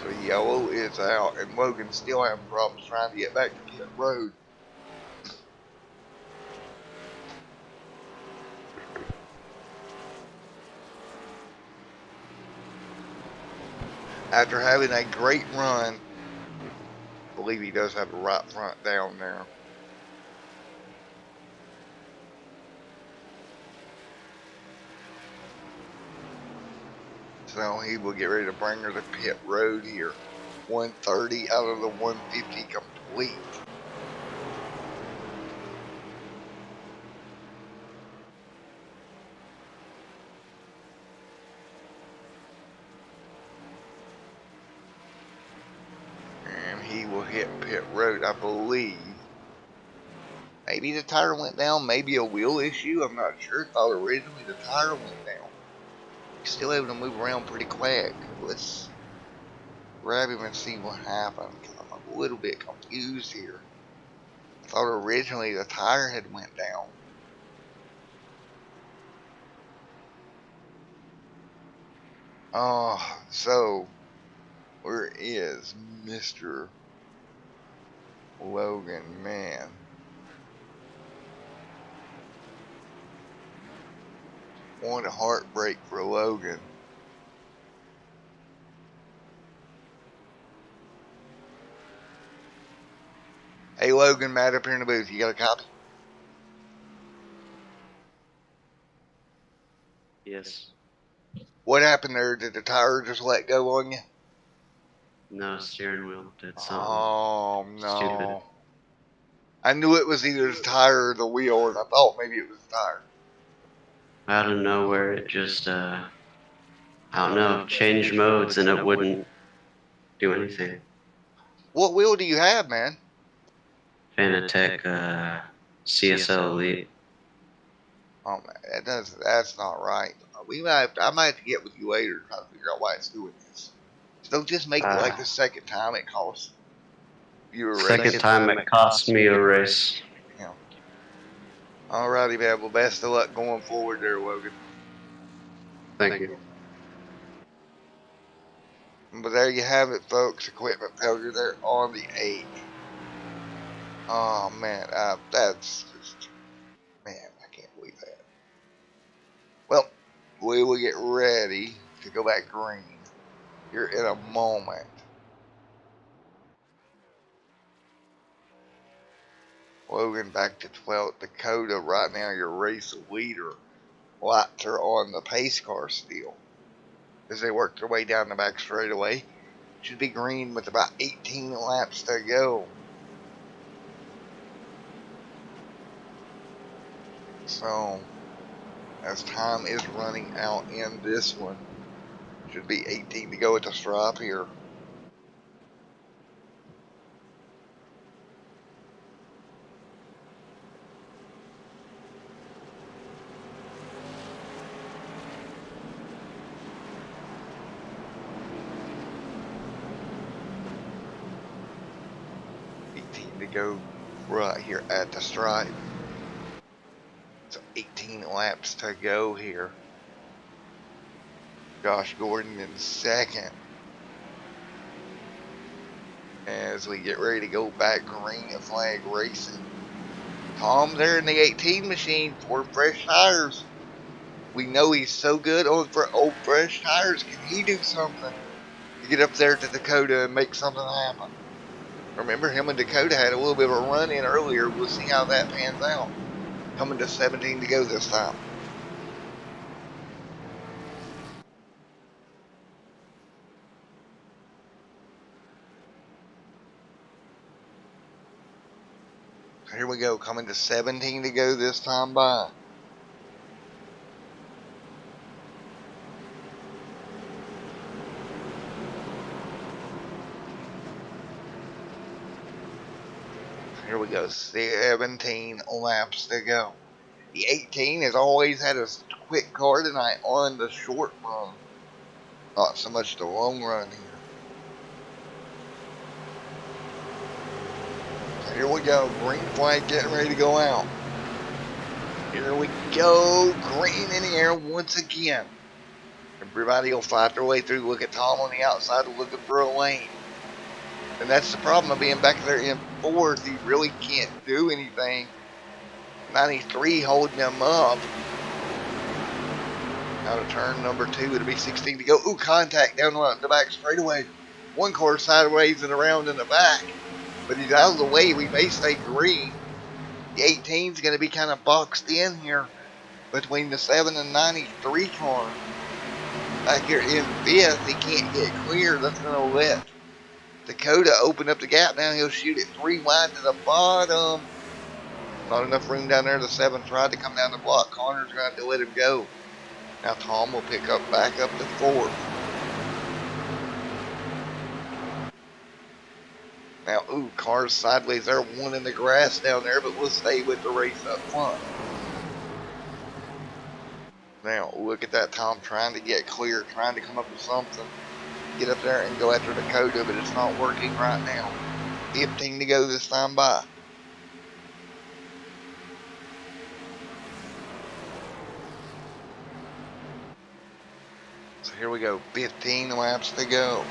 So yellow is out, and Logan's still having problems trying to get back to pit road. After having a great run, I believe he does have a right front down there. So he will get ready to bring her to pit road here. 130 out of the 150 complete. And he will hit pit road, I believe. Maybe the tire went down, maybe a wheel issue, I'm not sure. Thought originally the tire went down. He's still able to move around pretty quick. Let's grab him and see what happened, because I'm a little bit confused here. I thought originally the tire had went down. Oh, so where is Mr. Logan, man? What a heartbreak for Logan. Hey Logan, Matt up here in the booth. You got a copy? Yes. What happened there? Did the tire just let go on you? No, steering wheel did something Oh stupid. no. I knew it was either the tire or the wheel, and I thought maybe it was the tire. Out of nowhere, it just, I don't know, changed modes and it wouldn't do anything. What wheel do you have, man? Fanatec, CSL Elite. Oh man, that's not right. I might have to get with you later to try to figure out why it's doing this. Don't just make it like the second time it costs you a race. Second time it cost me a race. Yeah. Alrighty, man. Well, best of luck going forward there, Logan. Thank you. But there you have it, folks. Equipment failure there on the 8th. Oh man, that's just, man, I can't believe that. Well, we will get ready to go back green here in a moment. Logan back to 12th. Dakota right now your race leader. Lights are on the pace car still as they work their way down the back straightaway. Should be green with about 18 laps to go. So as time is running out in this one, should be 18 to go at the stripe here. To go right here at the stripe. So 18 laps to go here. Josh Gordon in second. As we get ready to go back green at flag racing. Tom there in the 18 machine for fresh tires. We know he's so good on for old fresh tires. Can he do something to get up there to Dakota and make something happen? Remember, him and Dakota had a little bit of a run in earlier. We'll see how that pans out. Coming to 17 to go this time. Here we go, coming to 17 to go this time by. Here we go, 17 laps to go. The 18 has always had a quick car tonight on the short run. Not so much the long run here. So here we go, green flag getting ready to go out. Here we go, green in the air once again. Everybody will fight their way through. Look at Tom on the outside looking for a lane. And that's the problem of being back there in fourth. He really can't do anything. 93 holding them up. Out of turn number 2. It'll be 16 to go. Ooh, contact down the back straightaway. One car sideways and around in the back. But he's out of the way. We may stay green. The 18 is going to be kind of boxed in here between the 7 and 93 car. Back here in 5th, he can't get clear. That's going to let Dakota open up the gap. Now he'll shoot it 3 wide to the bottom. Not enough room down there. The 7 tried to come down the block. Connor's going to have to let him go. Now Tom will pick up back up to 4th. Now, ooh, cars sideways there. One in the grass down there, but we'll stay with the race up front. Now, look at that Tom trying to get clear, trying to come up with something. Get up there and go after Dakota, but it's not working right now. 15 to go this time by. So here we go, 15 laps to go.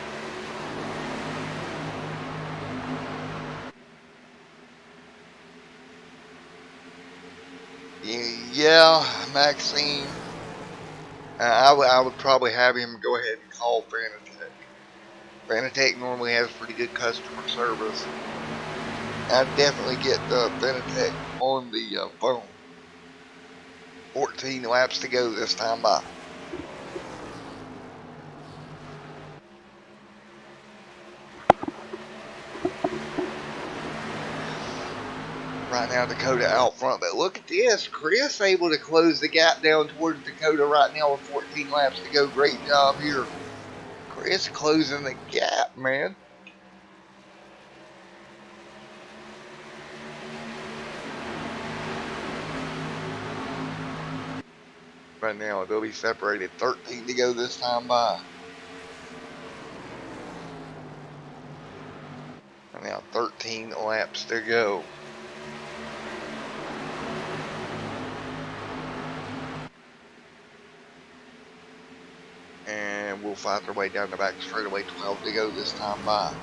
Yeah, Maxine. I would probably have him go ahead and call Fanatec. Fanatec normally has pretty good customer service. I'd definitely get Fanatec on the phone. 14 laps to go this time by. Right now, Dakota out front, but look at this. Chris able to close the gap down towards Dakota right now with 14 laps to go. Great job here. Chris closing the gap, man. Right now, they'll be separated. 13 to go this time by. Right now, 13 laps to go. And we'll fight our way down the back straightaway. 12 to go this time by.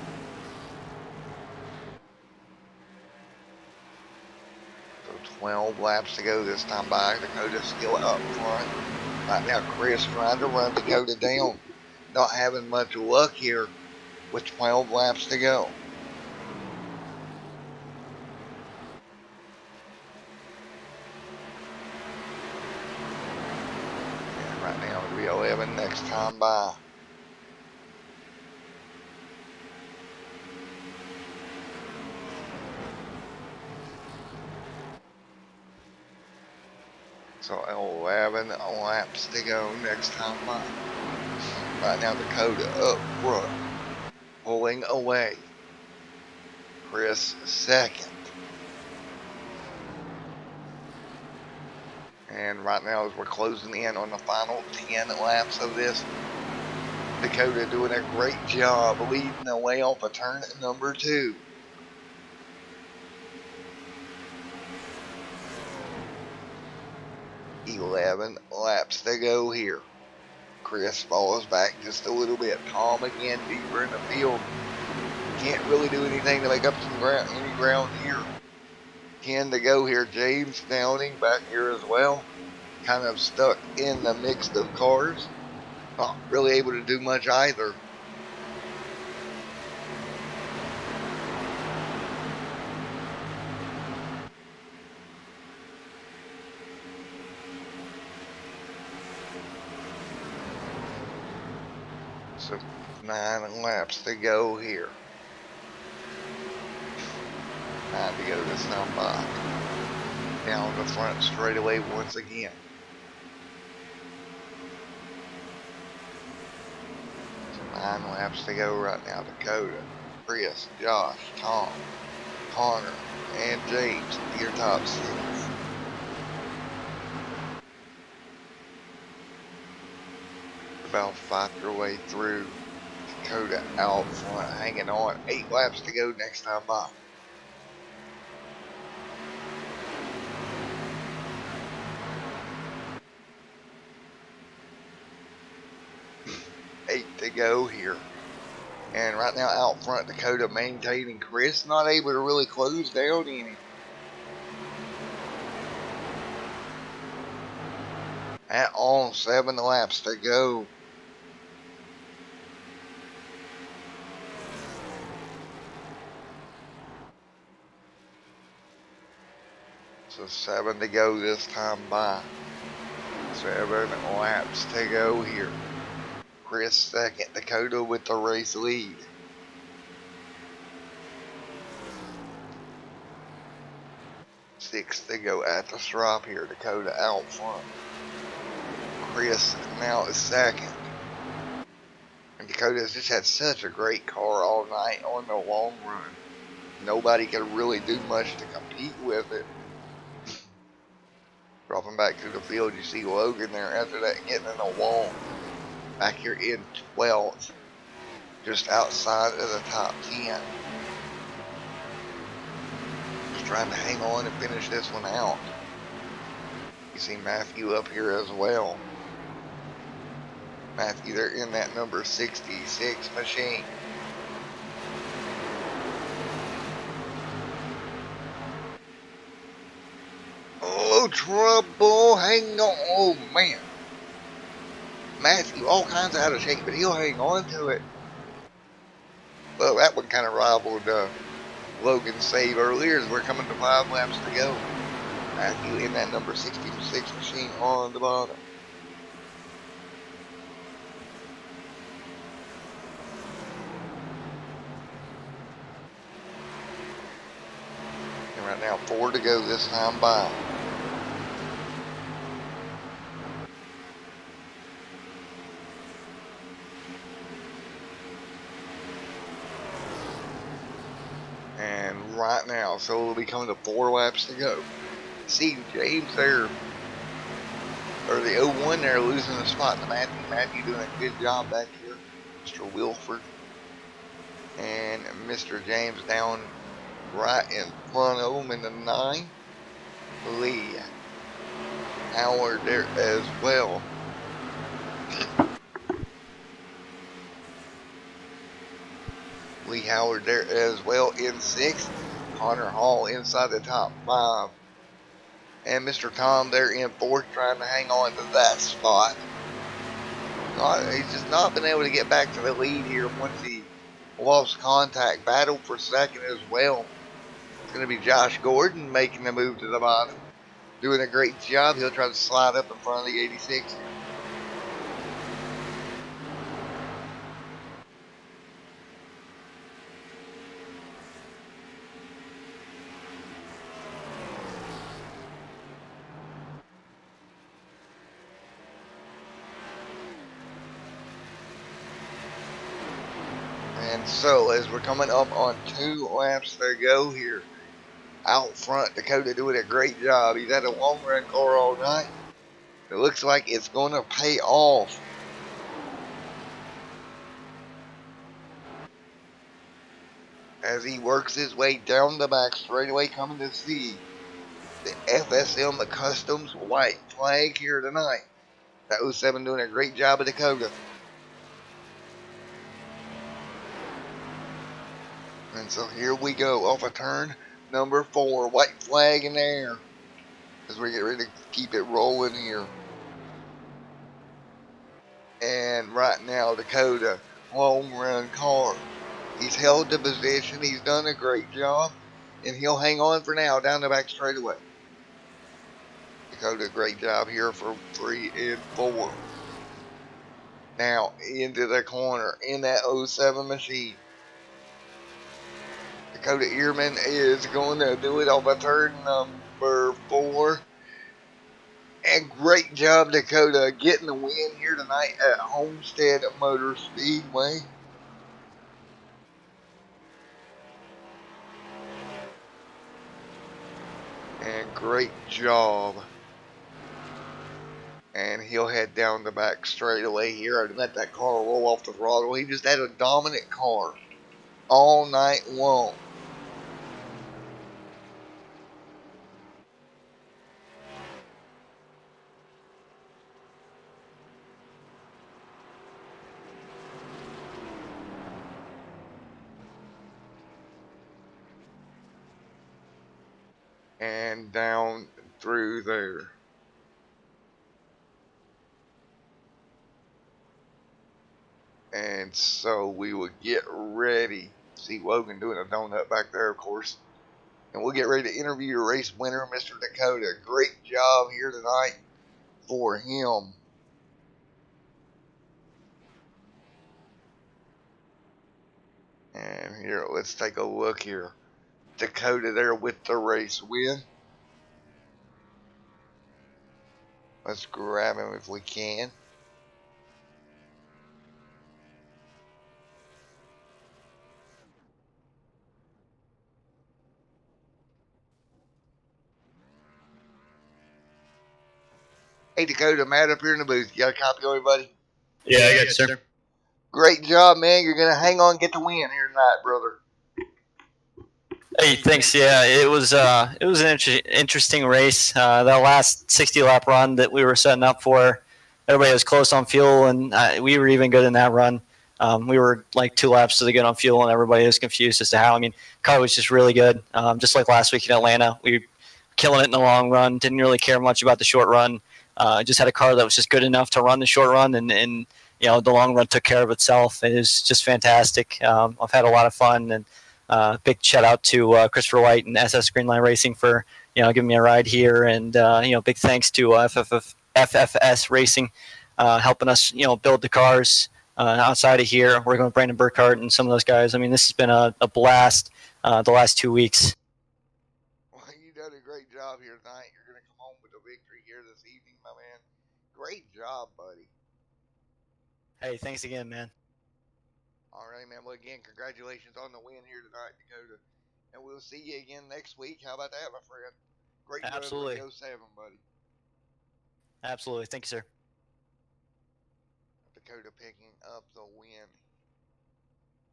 So 12 laps to go this time by. Dakota's still up front. Right now, Chris trying to run Dakota down. Not having much luck here with 12 laps to go. And right now, it'll be 11 next time by. So 11 laps to go next time by. Right now, Dakota up front, pulling away. Chris second. And right now, as we're closing in on the final 10 laps of this, Dakota doing a great job leading the way off of turn number 2. $11 laps to go here. Chris follows back just a little bit. Tom again deeper in the field. Can't really do anything to make up some ground, any ground here. 10 to go here. James Downing back here as well. Kind of stuck in the mix of cars. Not really able to do much either. So 9 laps to go here. 9 to go this time by. Down the front straightaway once again. So 9 laps to go right now. Dakota, Chris, Josh, Tom, Connor, and James into your top 6. About 5 your way through. Dakota out front, hanging on. 8 laps to go next time by. 8 to go here. And right now out front, Dakota maintaining. Chris not able to really close down any. At on 7 laps to go. So 7 to go this time by. 7 laps to go here. Chris second, Dakota with the race lead. Six to go at the stripe here. Dakota out front. Chris now is second. And Dakota's just had such a great car all night on the long run. Nobody could really do much to compete with it. Dropping back to the field, you see Logan there after that getting in the wall. Back here in 12th. Just outside of the top 10. Just trying to hang on and finish this one out. You see Matthew up here as well. Matthew, they're in that number 66 machine. Oh, trouble. Hang on. Oh, man. Matthew, all kinds of out of shape, but he'll hang on to it. Well, that one kind of rivaled Logan's save earlier as we're coming to 5 laps to go. Matthew in that number 66 machine on the bottom. And right now, 4 to go this time by. And right now, so it'll be coming to 4 laps to go. See James there, or the 01 there, losing the spot to Matthew. Matthew doing a good job back here. Mr. Wilford and Mr. James down right in front of him in the 9. Lee Howard there as well. Lee Howard there as well in 6th. Connor Hall inside the top 5. And Mr. Tom there in 4th trying to hang on to that spot. He's just not been able to get back to the lead here once he lost contact. Battle for 2nd as well. It's going to be Josh Gordon making the move to the bottom. Doing a great job. He'll try to slide up in front of the 86. And so, as we're coming up on 2 laps to go here, out front, Dakota doing a great job. He's had a long run car all night. It looks like it's going to pay off. As he works his way down the back straightaway, coming to see the FSM, the Customs white flag here tonight. That 07 doing a great job of Dakota. And so here we go off a turn number 4, white flag in the air as we get ready to keep it rolling here. And right now, Dakota, long run car. He's held the position. He's done a great job. And he'll hang on for now down the back straightaway. Dakota, great job here for 3 and 4. Now into the corner in that 07 machine. Dakota Earman is going to do it on the turn number 4. And great job, Dakota, getting the win here tonight at Homestead Motor Speedway. And great job. And he'll head down the back straightaway here and let that car roll off the throttle. He just had a dominant car all night long. And down through there. And so we will get ready. See Logan doing a donut back there, of course. And we'll get ready to interview your race winner, Mr. Dakota. Great job here tonight for him. And here, let's take a look here. Dakota there with the race win. Let's grab him if we can. Hey Dakota, Matt up here in the booth. You got a copy of everybody? Yeah, I got you, sir. Great job, man. You're going to hang on and get the win here tonight, brother. Hey, thanks. Yeah, it was an interesting race. That last 60 lap run that we were setting up for, everybody was close on fuel, and we were even good in that run. We were like 2 laps to the good on fuel, and everybody was confused as to how. I mean, car was just really good. Just like last week in Atlanta, we were killing it in the long run. Didn't really care much about the short run. Just had a car that was just good enough to run the short run, and the long run took care of itself. It was just fantastic. I've had a lot of fun, and big shout out to Christopher White and SS Greenline Racing for giving me a ride here, and big thanks to FFS Racing helping us build the cars outside of here. We're going with Brandon Burkhart and some of those guys. I mean, this has been a blast the last 2 weeks. Well, you done a great job here tonight. You're going to come home with a victory here this evening, my man. Great job, buddy. Hey, thanks again, man. All right, man. Well, again, congratulations on the win here tonight, Dakota. And we'll see you again next week. How about that, my friend? Great Absolutely. run for the 07, buddy. Absolutely. Thank you, sir. Dakota picking up the win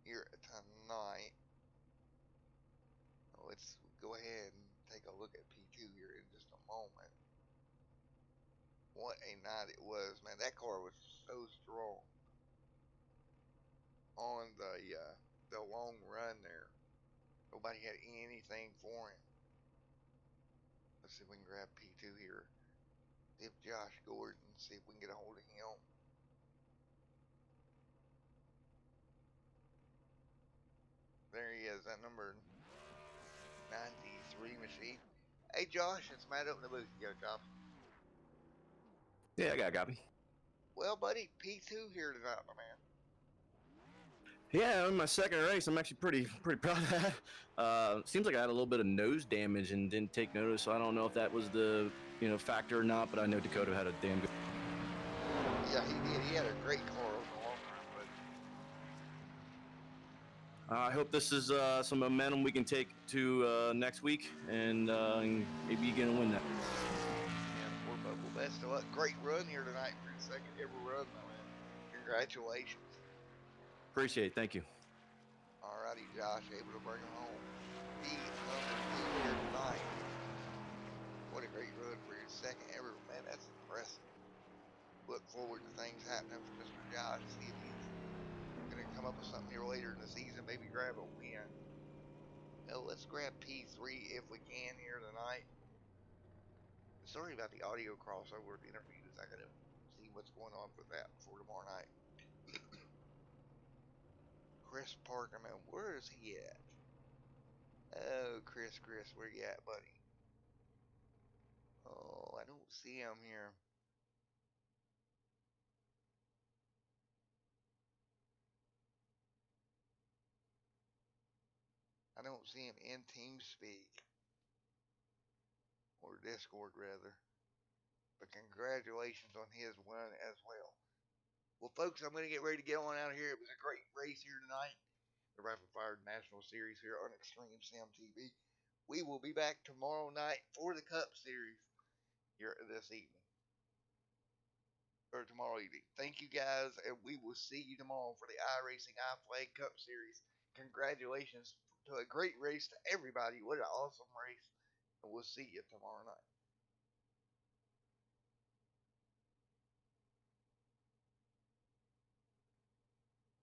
here tonight. Let's go ahead and take a look at P2 here in just a moment. What a night it was, man. That car was so strong on the long run there. Nobody had anything for him. Let's see if we can grab P2 here. See if Josh Gordon, see if we can get a hold of him. There he is, that number 93 machine. Hey Josh, it's Matt up in the booth. You got a copy? Yeah, I got a copy. Well, buddy, P2 here tonight, my man. Yeah, in my second race, I'm actually pretty proud of that. Seems like I had a little bit of nose damage and didn't take notice, so I don't know if that was the factor or not. But I know Dakota had a damn good. Yeah, he did. He had a great car on the long run, I hope this is some momentum we can take to next week, and maybe you get a win that. Yeah, poor Bubble. Best of luck. Great run here tonight for your second ever run, my man. Congratulations. Appreciate it. Thank you. Alrighty, Josh, able to bring him home. He's number 2 here tonight. What a great run for your second ever. Man, that's impressive. Look forward to things happening for Mr. Josh. See if he's going to come up with something here later in the season. Maybe grab a win. Well, let's grab P3 if we can here tonight. Sorry about the audio crossover of the interviews. I got to see what's going on with that for tomorrow night. Chris Parker, man, where is he at? Oh, Chris, where you at, buddy? Oh, I don't see him here. I don't don't see him in TeamSpeak. Or Discord, rather. But congratulations on his win as well. Well, folks, I'm going to get ready to get on out of here. It was a great race here tonight. The Rapid Fire National Series here on Extreme Sim TV. We will be back tomorrow night for the Cup Series here this evening. Or tomorrow evening. Thank you guys, and we will see you tomorrow for the iRacing iFlag Cup Series. Congratulations to a great race to everybody. What an awesome race. And we'll see you tomorrow night.